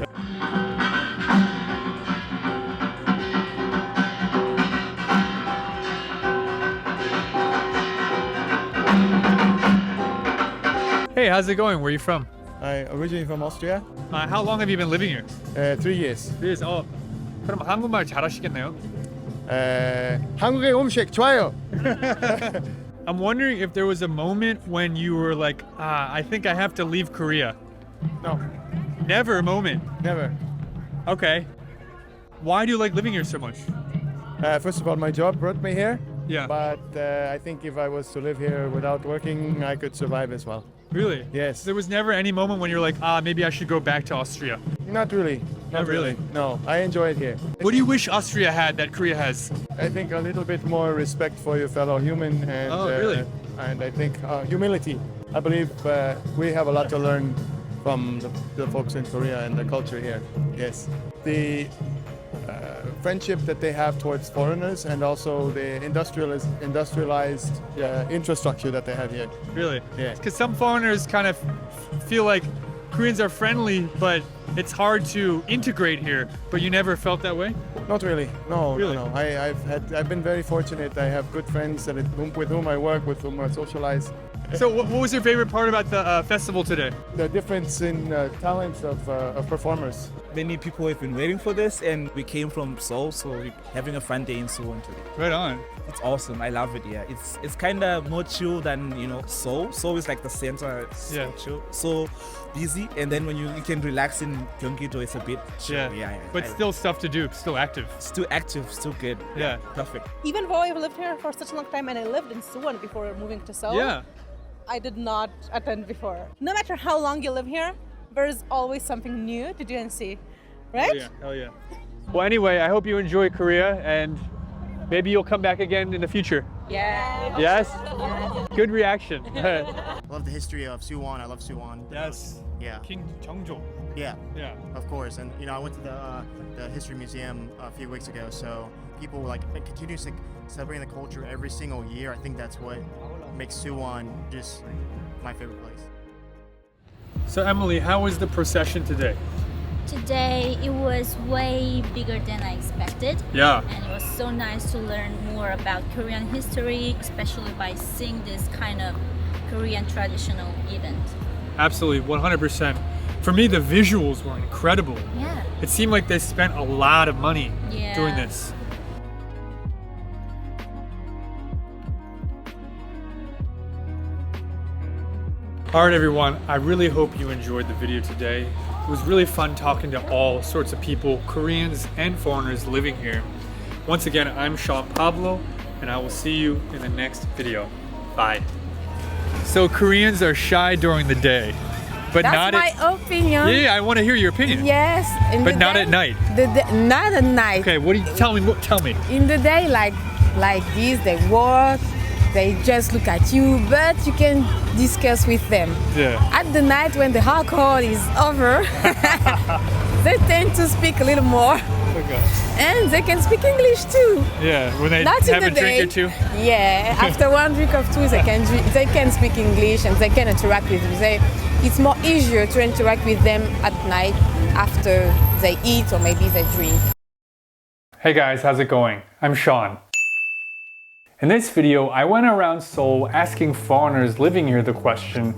Hey, how's it going? Where are you from? I'm originally from Austria. How long have you been living here? 3 years. 3 years. 그럼 한국말 잘하시겠네요? 한국의 음식 좋아요. I'm wondering if there was a moment when you were like, I think I have to leave Korea. No. Never a moment? Never. Okay. Why do you like living here so much? First of all, my job brought me here. Yeah. But I think if I was to live here without working, I could survive as well. Really? Yes. There was never any moment when you're like, maybe I should go back to Austria. Not really. Not really? No, I enjoy it here. What do you wish Austria had that Korea has? I think a little bit more respect for your fellow human and really? And I think humility. I believe we have a lot to learn from the folks in Korea and the culture here. Yes. The friendship that they have towards foreigners and also the industrialized infrastructure that they have here. Really? Yeah. Because some foreigners kind of feel like Koreans are friendly, but it's hard to integrate here. But you never felt that way? Not really. No. Really? No. I've been very fortunate. I have good friends with whom I work, with whom I socialize. So what was your favorite part about the festival today? The difference in talents of performers. Many people have been waiting for this, and we came from Seoul, so we're having a fun day in Seoul today. Right on. It's awesome. I love it. Yeah, it's kind of more chill than Seoul. Seoul is like the center. So chill, so busy, and then when you can relax in Gyeonggi-do, it's a bit chill. Yeah. But still stuff to do. Still active. Still active. Still good. Yeah. Perfect. Even though I've lived here for such a long time and I lived in Suwon before moving to Seoul. Yeah. I did not attend before. No matter how long you live here, there's always something new to do and see, right? Hell yeah. Well, anyway, I hope you enjoy Korea and maybe you'll come back again in the future. Yeah. Yes? Good reaction. I love the history of Suwon. I love Suwon. Yes. Yeah. King Jeongjo. Yeah. Yeah. Of course. And I went to the history museum a few weeks ago. So people continuously celebrating the culture every single year. I think that's what makes Suwon just my favorite place. So Emily, how was the procession today? Today it was way bigger than I expected. Yeah. And it was so nice to learn more about Korean history, especially by seeing this kind of Korean traditional event. Absolutely, 100%. For me, the visuals were incredible. Yeah. It seemed like they spent a lot of money Yeah. doing this. Alright everyone, I really hope you enjoyed the video today. It was really fun talking to all sorts of people, Koreans and foreigners living here. Once again, I'm Sean Pablo, and I will see you in the next video. Bye. So Koreans are shy during the day, but That's not my opinion. Yeah, I want to hear your opinion. Yes, in But the not day, at night. Not at night. Okay, what do you tell me? Tell me. In the day, like this, they work, they just look at you, but you can discuss with them. Yeah. At the night, when the alcohol is over, they tend to speak a little more, Okay. and they can speak English too. Yeah, when they Not have in a the drink day. or two. Yeah, after one drink or two, they can speak English and they can interact with you. It's more easier to interact with them at night after they eat or maybe they drink. Hey guys, how's it going? I'm Sean. In this video, I went around Seoul asking foreigners living here the question,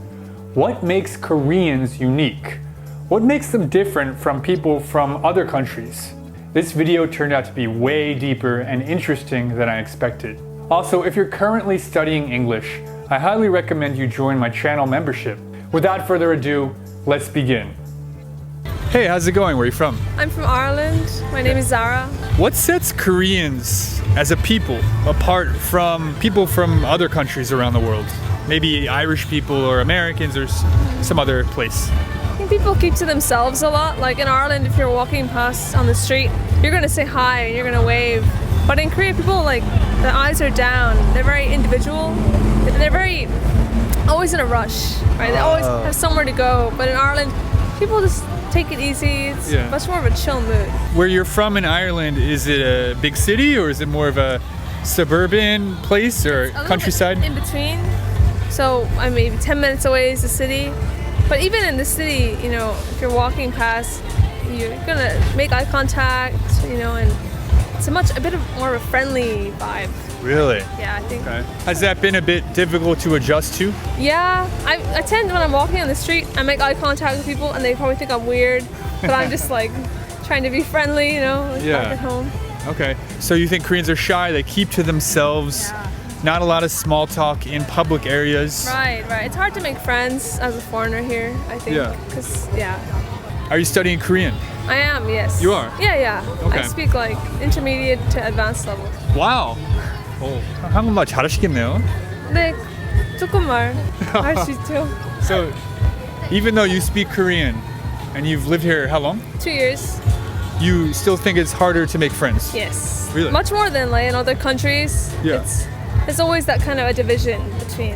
what makes Koreans unique? What makes them different from people from other countries? This video turned out to be way deeper and interesting than I expected. Also, if you're currently studying English, I highly recommend you join my channel membership. Without further ado, let's begin. Hey, how's it going? Where are you from? I'm from Ireland. My name is Zara. What sets Koreans as a people apart from people from other countries around the world? Maybe Irish people or Americans or some other place. I think people keep to themselves a lot. Like in Ireland, if you're walking past on the street, you're gonna say hi and you're gonna wave. But in Korea, people the eyes are down. They're very individual. They're very always in a rush, right? They always have somewhere to go. But in Ireland, people just take it easy. It's much more of a chill mood. Where you're from in Ireland, is it a big city or is it more of a suburban place or countryside? In between. So I'm maybe 10 minutes away is the city. But even in the city, if you're walking past, you're gonna make eye contact, and it's a bit of more of a friendly vibe. Really? Yeah, I think. Okay. Has that been a bit difficult to adjust to? Yeah, I tend when I'm walking on the street, I make eye contact with people and they probably think I'm weird, but I'm just trying to be friendly, back at home. Okay. So you think Koreans are shy, they keep to themselves, not a lot of small talk in public areas. Right. It's hard to make friends as a foreigner here, I think. Yeah. Are you studying Korean? I am, yes. You are? Yeah. Okay. I speak intermediate to advanced level. Wow. 한국말 잘하시겠네요. 네, 조금만 할 수 있죠. So, even though you speak Korean and you've lived here how long? 2 years. You still think it's harder to make friends? Yes. Really? Much more than in other countries. Yeah. It's always that kind of a division between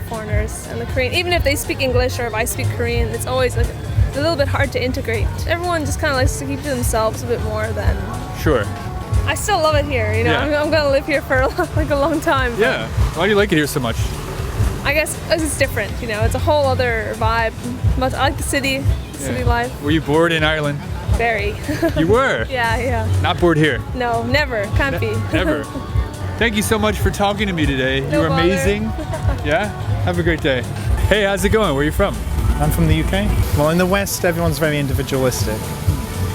foreigners and the Korean. Even if they speak English or if I speak Korean, it's always a little bit hard to integrate. Everyone just kind of likes to keep to themselves a bit more than... Sure. I still love it here, I'm going to live here for a long time. Yeah. Why do you like it here so much? I guess it's different, it's a whole other vibe. But I like the city life. Were you bored in Ireland? Very. You were? Yeah. Not bored here? No, never. Can't be. Never. Thank you so much for talking to me today. No you were bother. amazing. Yeah? Have a great day. Hey, how's it going? Where are you from? I'm from the UK. Well, in the West, everyone's very individualistic.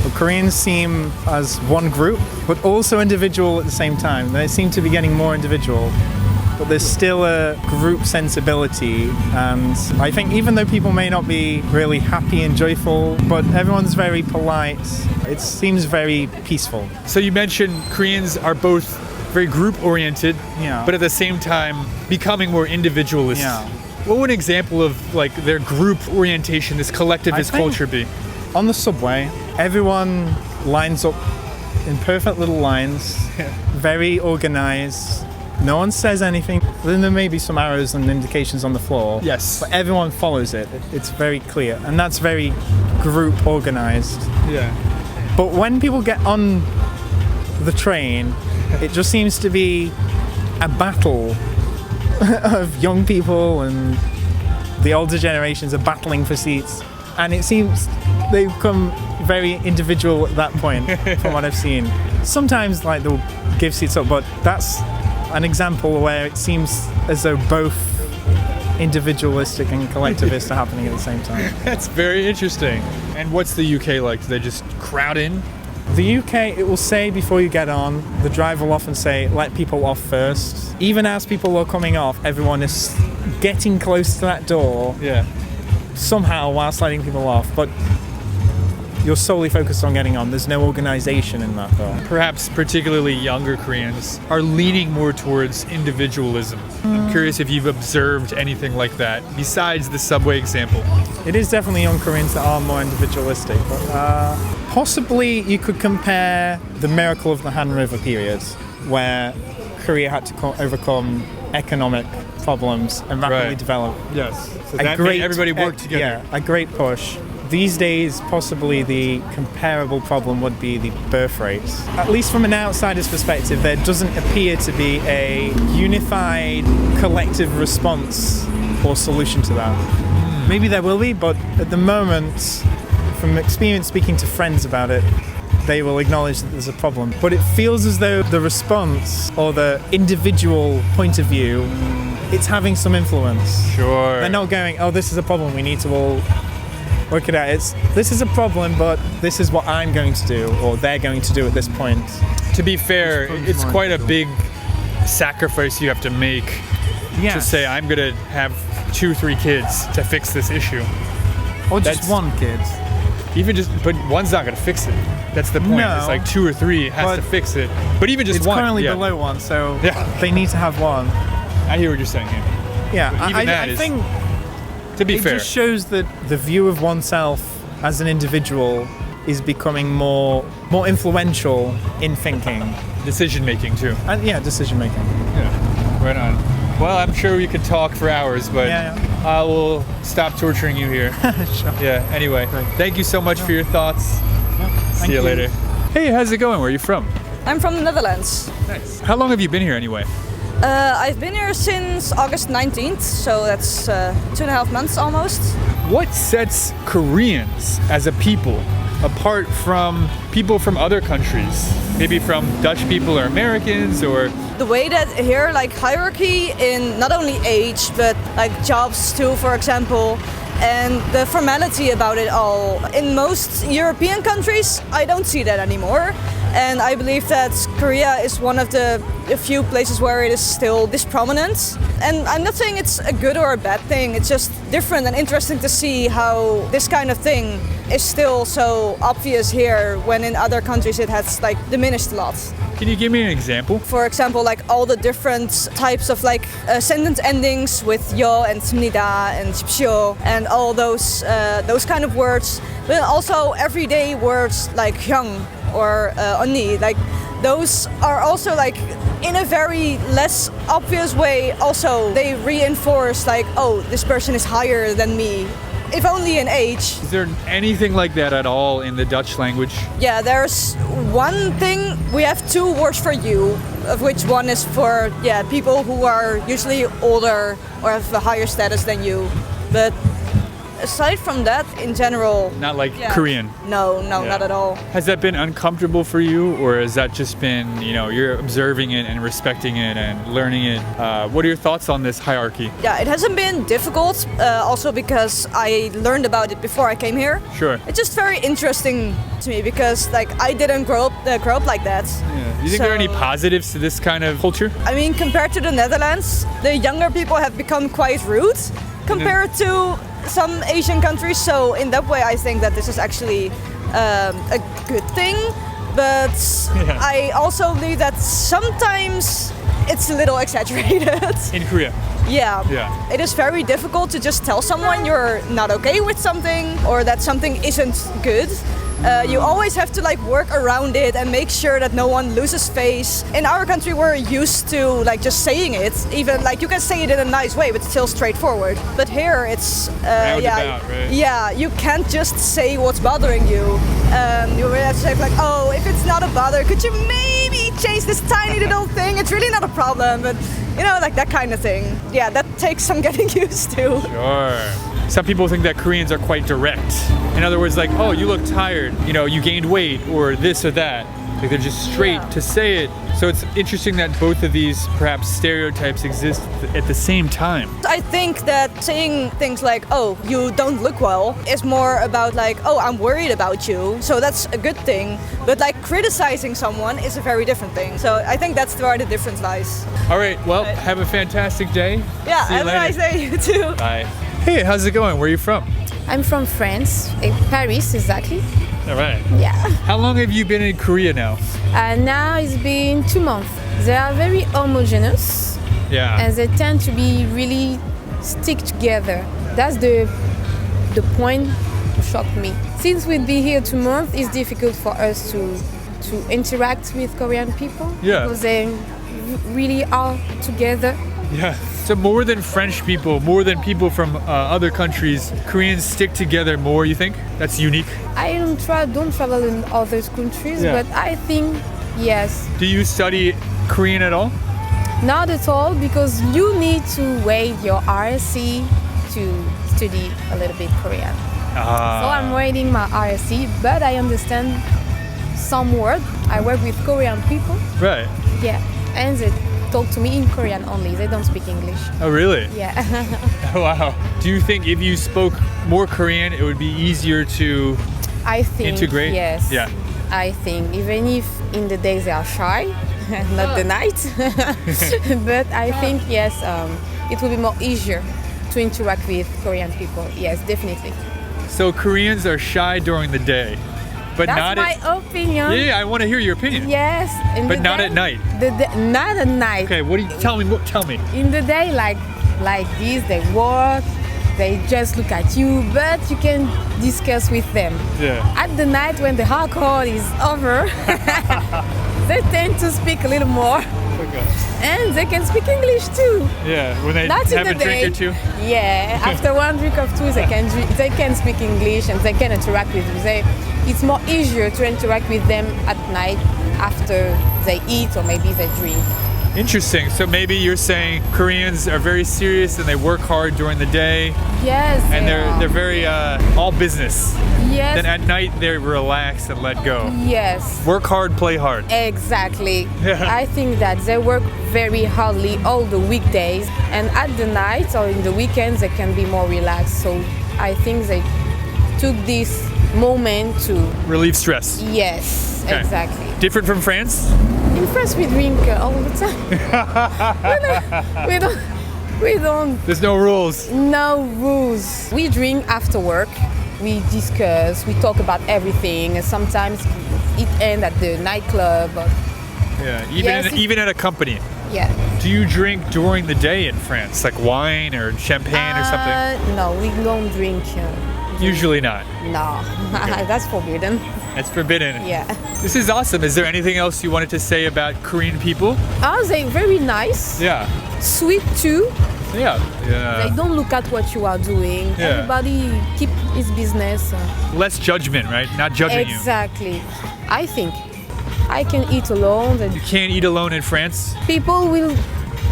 Well, Koreans seem as one group, but also individual at the same time. They seem to be getting more individual, but there's still a group sensibility. And I think even though people may not be really happy and joyful, but everyone's very polite, it seems very peaceful. So you mentioned Koreans are both very group-oriented, but at the same time becoming more individualist. Yeah. What would an example of their group orientation, this collectivist culture be? On the subway, everyone lines up in perfect little lines, very organized. No one says anything. Then there may be some arrows and indications on the floor. Yes. But everyone follows it. It's very clear. And that's very group organized. Yeah. But when people get on the train, it just seems to be a battle of young people, and the older generations are battling for seats. And it seems they become very individual at that point, from what I've seen. Sometimes they'll give seats up, but that's an example where it seems as though both individualistic and collectivist are happening at the same time. That's very interesting. And what's the UK like? Do they just crowd in? The UK, it will say before you get on, the driver will often say, let people off first. Even as people are coming off, everyone is getting close to that door. Yeah. Somehow whilst letting people off. But you're solely focused on getting on. There's no organization in that though. Perhaps particularly younger Koreans are leaning more towards individualism. I'm curious if you've observed anything like that besides the subway example. It is definitely young Koreans that are more individualistic, but possibly you could compare the miracle of the Han River period, where Korea had to overcome economic problems and rapidly develop. Yes. So that made everybody work together. Yeah, a great push. These days, possibly the comparable problem would be the birth rates. At least from an outsider's perspective, there doesn't appear to be a unified collective response or solution to that. Maybe there will be, but at the moment, from experience speaking to friends about it, they will acknowledge that there's a problem. But it feels as though the response or the individual point of view, it's having some influence. Sure. They're not going, oh, this is a problem, we need to all work it out. It's, this is a problem, but this is what I'm going to do, or they're going to do at this point. To be fair, it's quite a big sacrifice you have to make to say, I'm going to have 2-3 kids to fix this issue. Or just one kid. Even just, but one's not going to fix it. That's the point. No, it's like 2 or 3 has to fix it. But even just it's one. It's currently below 1, so they need to have one. I hear what you're saying here. Yeah, I think to be fair, it just shows that the view of oneself as an individual is becoming more influential in thinking. Decision making too. And decision making. Yeah, right on. Well, I'm sure we could talk for hours, but I will stop torturing you here. Sure. Yeah, anyway, thank you so much for your thoughts. See you later. Hey, how's it going? Where are you from? I'm from the Netherlands. Nice. How long have you been here anyway? I've been here since August 19th, so that's 2.5 months almost. What sets Koreans as a people apart from people from other countries? Maybe from Dutch people or Americans, or the way that here, like hierarchy in not only age but like jobs too, for example, and the formality about it all. In most European countries, I don't see that anymore. And I believe that Korea is one of the few places where it is still this prominent. And I'm not saying it's a good or a bad thing, it's just different and interesting to see how this kind of thing is still so obvious here when in other countries it has like diminished a lot. Can you give me an example? For example, like all the different types of like sentence endings with yo and smnida and 집시오 and all those kind of words. But also everyday words like hyung or 언니, like those are also like in a very less obvious way also they reinforce like, oh, this person is higher than me, if only in age. Is there anything like that at all in the Dutch language? Yeah, there's one thing. We have 2 words for you, of which one is for people who are usually older or have a higher status than you. But aside from that, in general, not like Korean. No, not at all. Has that been uncomfortable for you, or has that just been, you're observing it and respecting it and learning it? What are your thoughts on this hierarchy? Yeah, it hasn't been difficult, also because I learned about it before I came here. Sure. It's just very interesting to me because like I didn't grow up like that. Yeah. Do you think there are any positives to this kind of culture? I mean, compared to the Netherlands, the younger people have become quite rude compared to some Asian countries, so in that way I think that this is actually a good thing, but I also believe that sometimes it's a little exaggerated. In Korea? Yeah. It is very difficult to just tell someone you're not okay with something or that something isn't good. You always have to like work around it and make sure that no one loses face. In our country we're used to like just saying it, even like you can say it in a nice way but still straightforward. But here it's roundabout, right? Yeah, you can't just say what's bothering you. You really have to say like, oh, if it's not a bother, could you maybe change this tiny little thing? It's really not a problem, but like that kind of thing. Yeah, that takes some getting used to. Sure. Some people think that Koreans are quite direct. In other words, like, oh, you look tired, you gained weight, or this or that. Like they're just straight to say it. So it's interesting that both of these perhaps stereotypes exist at the same time. I think that saying things like, oh, you don't look well, is more about like, oh, I'm worried about you. So that's a good thing. But like criticizing someone is a very different thing. So I think that's where the difference lies. All right, well, have a fantastic day. Yeah, See you have a later. nice day, you too. Bye. Hey, how's it going? Where are you from? I'm from France, Paris exactly. All right. Yeah. How long have you been in Korea now? Now it's been 2 months. They are very homogeneous. Yeah. And they tend to be really stick together. That's the point that shocked me. Since we'd be here 2 months, it's difficult for us to interact with Korean people. Yeah. Because they really are together. Yeah. So more than French people, more than people from other countries, Koreans stick together more, you think? That's unique? I don't travel in other countries, but I think yes. Do you study Korean at all? Not at all, because you need to wait your RSC to study a little bit Korean. So I'm waiting my RSC, but I understand some words. I work with Korean people. Right. Yeah, and they talk to me in Korean only. They don't speak English. Oh, really? Yeah. Wow. Do you think if you spoke more Korean, it would be easier to integrate? Yes. Yeah. I think, even if in the day they are shy, not the night, but I think, yes, it will be more easier to interact with Korean people. Yes, definitely. So Koreans are shy during the day, but That's not my at... opinion. Yeah, I want to hear your opinion. Yes. But not at night. Not at night. Okay, what do you tell me? Tell me. In the day, like this, they walk, they just look at you, but you can discuss with them. Yeah. At the night, when the alcohol is over, they tend to speak a little more. Okay. And they can speak English too. Yeah, when they Not have in a the drink day. or two. Yeah, after one drink or two, they can speak English and they can interact with you. It's more easier to interact with them at night after they eat or maybe they drink. Interesting. So maybe you're saying Koreans are very serious and they work hard during the day. Yes. And they're very all business. Yes. Then at night they relax and let go. Yes. Work hard, play hard. Exactly. Yeah. I think that they work very hardly all the weekdays, and at the night or in the weekends they can be more relaxed. So I think they took this moment to relieve stress. Yes, Okay. exactly. Different from France? In France we drink all the time. we don't. There's no rules. No rules. We drink after work. We discuss. We talk about everything. And sometimes it ends at the nightclub. Yeah, Yes, even at a company. Yeah. Do you drink during the day in France, like wine or champagne or something? No, we don't drink. Usually not. No, that's forbidden. That's forbidden. Yeah. This is awesome. Is there anything else you wanted to say about Korean people? Oh, they're very nice. Yeah. Sweet too. Yeah. They don't look at what you are doing. Yeah. Everybody keep his business. Less judgment, right? Not judging you. Exactly. I think I can eat alone. You can't eat alone in France? People will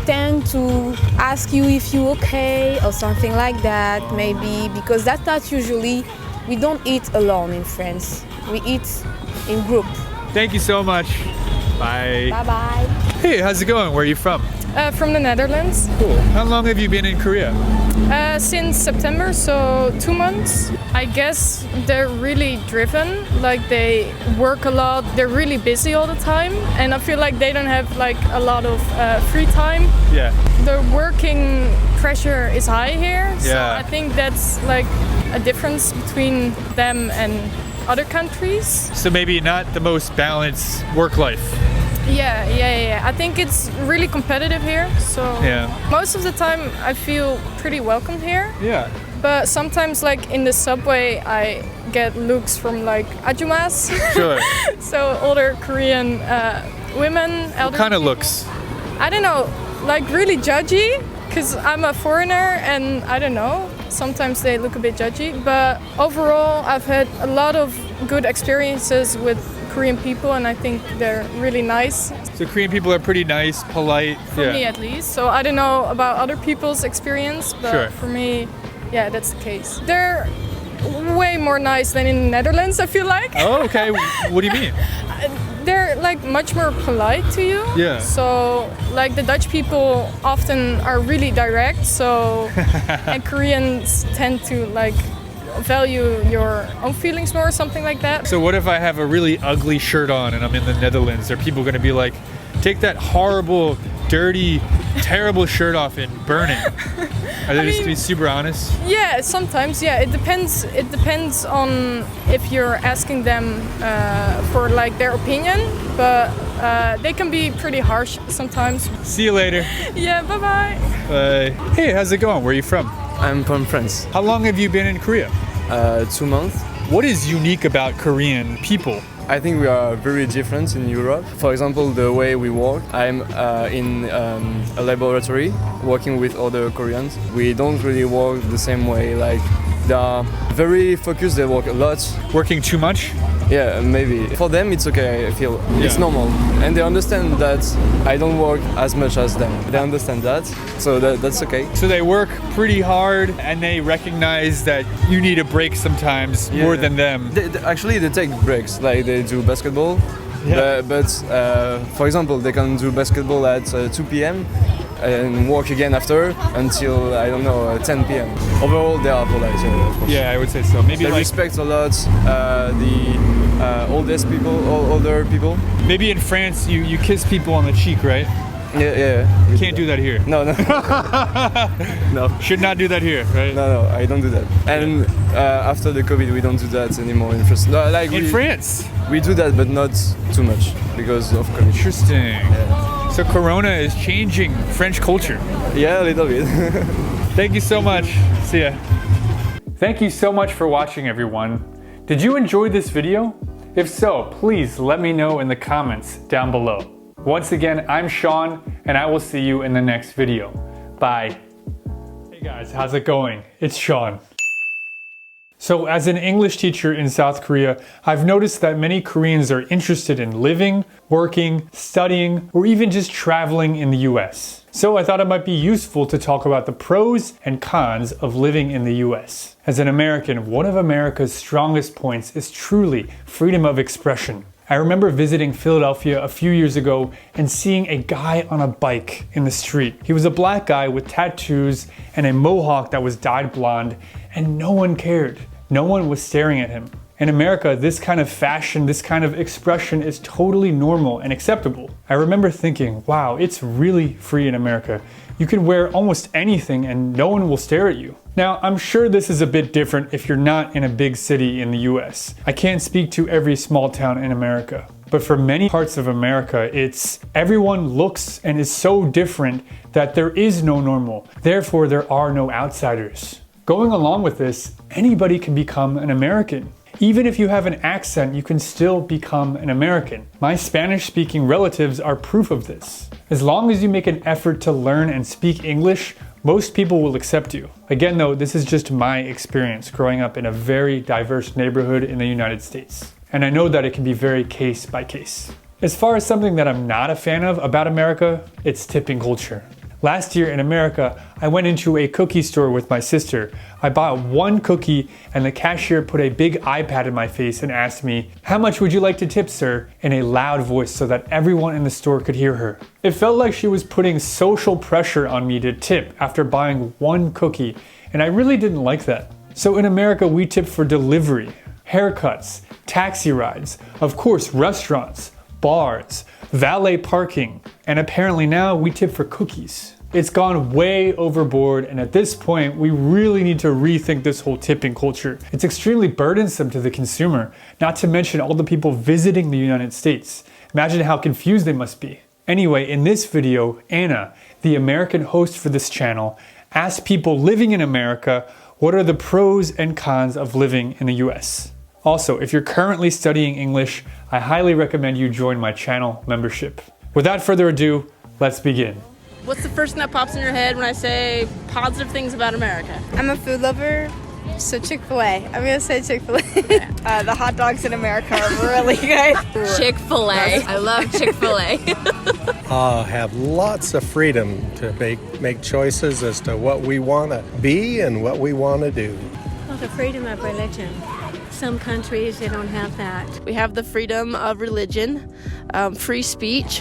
tend to ask you if you're okay or something like that, maybe, because that's not usually, we don't eat alone in France. We eat in group. Thank you so much. Bye. Bye-bye. Hey, how's it going? Where are you from? From the Netherlands. Cool. How long have you been in Korea? Since September, so 2 months. I guess they're really driven, like they work a lot, they're really busy all the time, and I feel like they don't have like a lot of free time. Yeah. The working pressure is high here, so Yeah. I think that's like a difference between them and other countries. So maybe not the most balanced work life. Yeah. I think it's really competitive here, so Yeah. most of the time I feel pretty welcome here. Yeah. But sometimes, like in the subway, I get looks from like ajumas. Sure. So older Korean women. What kind of looks? I don't know, like really judgy, because I'm a foreigner and I don't know. Sometimes they look a bit judgy, but overall, I've had a lot of good experiences with Korean people, and I think they're really nice. So Korean people are pretty nice, polite. For me at least. So I don't know about other people's experience, but Sure. for me, yeah, that's the case. They're way more nice than in the Netherlands, I feel like. Oh, okay. What do you mean? they're like much more polite to you. Yeah. So like the Dutch people often are really direct. So and Koreans tend to like value your own feelings more or something like that. So what if I have a really ugly shirt on and I'm in the Netherlands? Are people going to be like, take that horrible, dirty, terrible shirt off and burn it? Are they just to be super honest? Yeah, sometimes. Yeah, it depends. It depends on if you're asking them for like their opinion, but they can be pretty harsh sometimes. See you later. Yeah, bye bye. Bye. Hey, how's it going? Where are you from? I'm from France. How long have you been in Korea? 2 months. What is unique about Korean people? I think we are very different in Europe. For example, the way we work. I'm in a laboratory working with other Koreans. We don't really work the same way. Like they are very focused. They work a lot. Working too much? Yeah, maybe. For them, it's okay. I feel it's normal, and they understand that I don't work as much as them. They understand that, so that's okay. So they work pretty hard, and they recognize that you need a break sometimes more than them. Actually, they take breaks. Like they do basketball, but for example, they can do basketball at 2 p.m. and work again after until I don't know 10 p.m. Overall, they are polite. Yeah, I would say so. Maybe they like respect a lot the oldest people, older people. Maybe in France, you kiss people on the cheek, right? Yeah. You can't do that here. No. No. Should not do that here, right? No, I don't do that. And after the COVID, we don't do that anymore in France. No, like in France? We do that, but not too much because of COVID. Interesting. Yeah. So Corona is changing French culture. Yeah, a little bit. Thank you so much. See ya. Thank you so much for watching, everyone. Did you enjoy this video? If so, please let me know in the comments down below. Once again, I'm Sean, and I will see you in the next video. Bye. Hey guys, how's it going? It's Sean. So as an English teacher in South Korea, I've noticed that many Koreans are interested in living, working, studying, or even just traveling in the US. So I thought it might be useful to talk about the pros and cons of living in the US. As an American, one of America's strongest points is truly freedom of expression. I remember visiting Philadelphia a few years ago and seeing a guy on a bike in the street. He was a black guy with tattoos and a mohawk that was dyed blonde, and no one cared. No one was staring at him. In America, this kind of fashion, this kind of expression is totally normal and acceptable. I remember thinking, wow, it's really free in America. You can wear almost anything and no one will stare at you. Now, I'm sure this is a bit different if you're not in a big city in the US. I can't speak to every small town in America. But for many parts of America, it's everyone looks and is so different that there is no normal. Therefore, there are no outsiders. Going along with this, anybody can become an American. Even if you have an accent, you can still become an American. My Spanish-speaking relatives are proof of this. As long as you make an effort to learn and speak English, most people will accept you. Again though, this is just my experience growing up in a very diverse neighborhood in the United States. And I know that it can be very case by case. As far as something that I'm not a fan of about America, it's tipping culture. Last year in America, I went into a cookie store with my sister. I bought one cookie and the cashier put a big iPad in my face and asked me, "How much would you like to tip, sir?" in a loud voice so that everyone in the store could hear her. It felt like she was putting social pressure on me to tip after buying one cookie, and I really didn't like that. So in America, we tip for delivery, haircuts, taxi rides, of course, restaurants, bars, valet parking, and apparently now we tip for cookies. It's gone way overboard, and at this point, we really need to rethink this whole tipping culture. It's extremely burdensome to the consumer, not to mention all the people visiting the United States. Imagine how confused they must be. Anyway, in this video, Anna, the American host for this channel, asked people living in America what are the pros and cons of living in the US. Also, if you're currently studying English, I highly recommend you join my channel membership. Without further ado, let's begin. What's the first thing that pops in your head when I say positive things about America? I'm a food lover, so Chick-fil-A. I'm gonna say Chick-fil-A. The hot dogs in America are really good. Chick-fil-A. I love Chick-fil-A. Have lots of freedom to make choices as to what we want to be and what we want to do. Well, the freedom of religion. Some countries, they don't have that. We have the freedom of religion, free speech.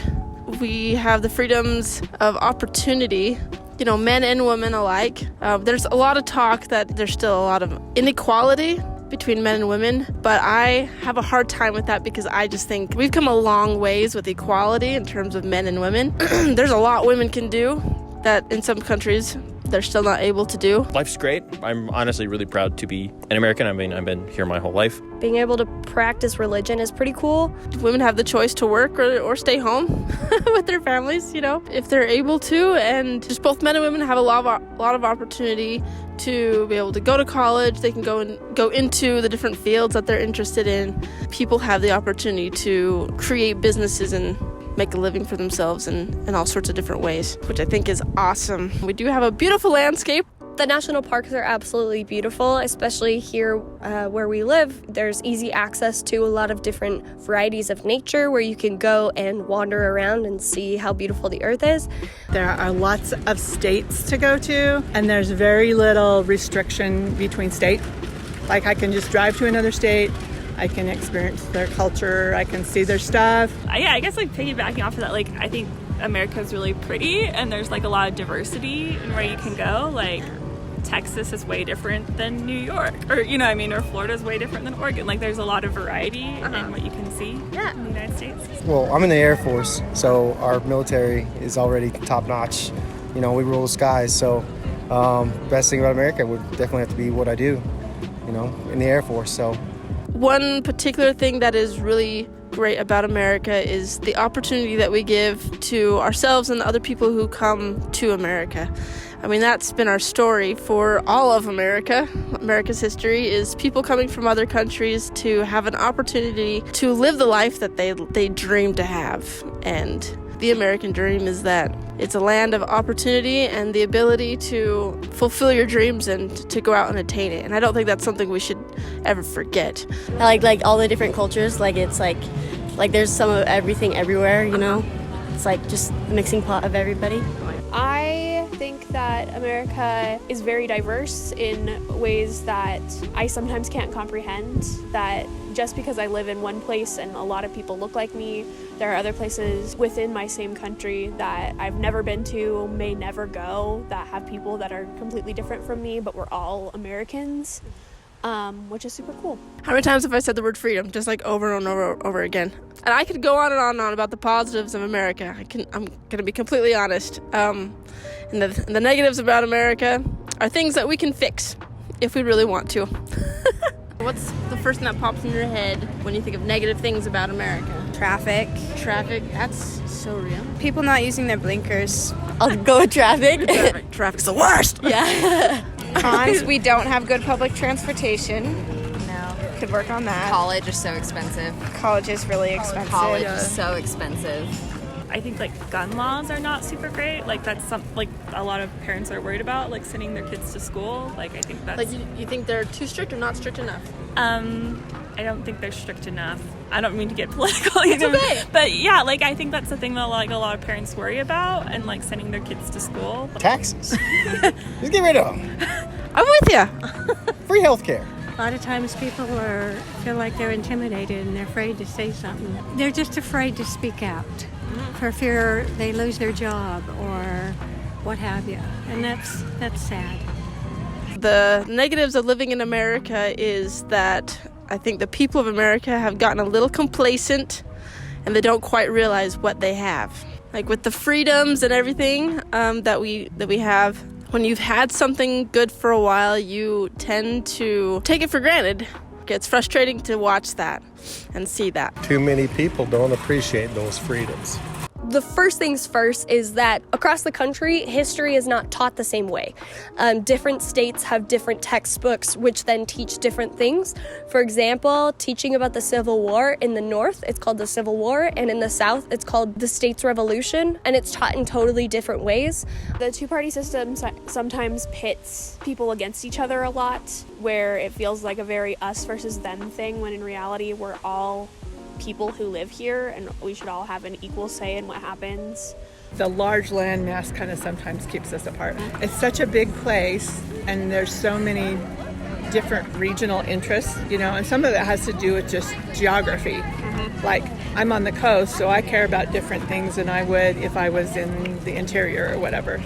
We have the freedoms of opportunity, you know, men and women alike. There's a lot of talk that there's still a lot of inequality between men and women, but I have a hard time with that because I just think we've come a long ways with equality in terms of men and women. There's a lot women can do that in some countries they're still not able to do. Life's great. I'm honestly really proud to be an American. I mean, I've been here my whole life. Being able to practice religion is pretty cool. Women have the choice to work or stay home with their families, you know, if they're able to. And just both men and women have a lot of opportunity to be able to go to college. They can go into the different fields that they're interested in. People have the opportunity to create businesses and make a living for themselves in all sorts of different ways, which I think is awesome. We do have a beautiful landscape. The national parks are absolutely beautiful, especially here where we live. There's easy access to a lot of different varieties of nature where you can go and wander around and see how beautiful the earth is. There are lots of states to go to, and there's very little restriction between states. Like, I can just drive to another state, I can experience their culture, I can see their stuff. Yeah, I guess like piggybacking off of that, like I think America's really pretty and there's like a lot of diversity in where you can go. Like Texas is way different than New York, or you know what I mean, or Florida's way different than Oregon. Like there's a lot of variety in what you can see in the United States. Well, I'm in the Air Force, so our military is already top notch. You know, we rule the skies, so best thing about America would definitely have to be what I do, you know, in the Air Force. So one particular thing that is really great about America is the opportunity that we give to ourselves and the other people who come to America. I mean, that's been our story for all of America. America's history is people coming from other countries to have an opportunity to live the life that they dream to have. And the American dream is that it's a land of opportunity and the ability to fulfill your dreams and to go out and attain it. And I don't think that's something we should ever forget. I like all the different cultures. Like it's like there's some of everything everywhere, you know? It's like just a mixing pot of everybody. I think that America is very diverse in ways that I sometimes can't comprehend. That just because I live in one place and a lot of people look like me, there are other places within my same country that I've never been to, may never go, that have people that are completely different from me, but we're all Americans, which is super cool. How many times have I said the word freedom, just like over and over again? And I could go on and on and on about the positives of America. I'm going to be completely honest. And the negatives about America are things that we can fix if we really want to. What's the first thing that pops in your head when you think of negative things about America? Traffic. Traffic, that's so real. People not using their blinkers. I'll go with traffic. Traffic's the worst! Yeah. Cons, we don't have good public transportation. No. Could work on that. College is so expensive. College is really expensive. College is so expensive. I think like gun laws are not super great. Like that's like a lot of parents are worried about, like sending their kids to school. Like I think that's like you think they're too strict or not strict enough? I don't think they're strict enough. I don't mean to get political, it's okay. But yeah, like I think that's the thing that like a lot of parents worry about, and like sending their kids to school. Taxes. Just get rid of them. I'm with you. Free healthcare. A lot of times people feel like they're intimidated and they're afraid to say something. They're just afraid to speak out for fear they lose their job or what have you. And that's sad. The negatives of living in America is that I think the people of America have gotten a little complacent and they don't quite realize what they have. Like with the freedoms and everything that we have, when you've had something good for a while, you tend to take it for granted. It's frustrating to watch that and see that. Too many people don't appreciate those freedoms. The first things first is that across the country, history is not taught the same way. Different states have different textbooks which then teach different things. For example, teaching about the Civil War in the North, it's called the Civil War, and in the South, it's called the States Revolution, and it's taught in totally different ways. The two-party system sometimes pits people against each other a lot, where it feels like a very us versus them thing, when in reality, we're all people who live here and we should all have an equal say in what happens. The large landmass kind of sometimes keeps us apart. It's such a big place and there's so many different regional interests, you know, and some of it has to do with just geography. Like, I'm on the coast, so I care about different things than I would if I was in the interior or whatever.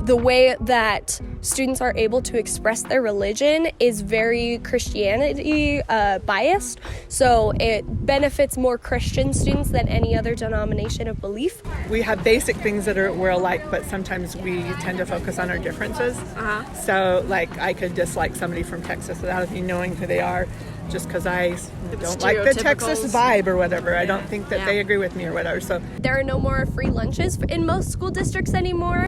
The way that students are able to express their religion is very Christianity biased, so it benefits more Christian students than any other denomination of belief. We have basic things that we're alike, but sometimes we tend to focus on our differences. So, like, I could dislike somebody from Texas without me knowing who they are, just because I don't like the Texas vibe or whatever. I don't think that they agree with me or whatever. So there are no more free lunches in most school districts anymore.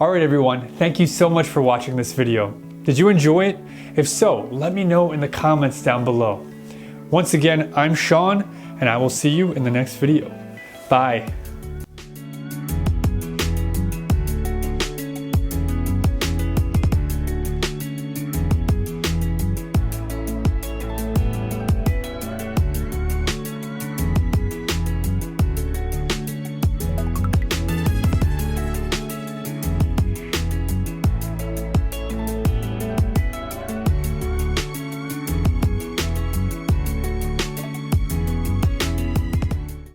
Alright everyone, thank you so much for watching this video. Did you enjoy it? If so, let me know in the comments down below. Once again, I'm Sean, and I will see you in the next video. Bye.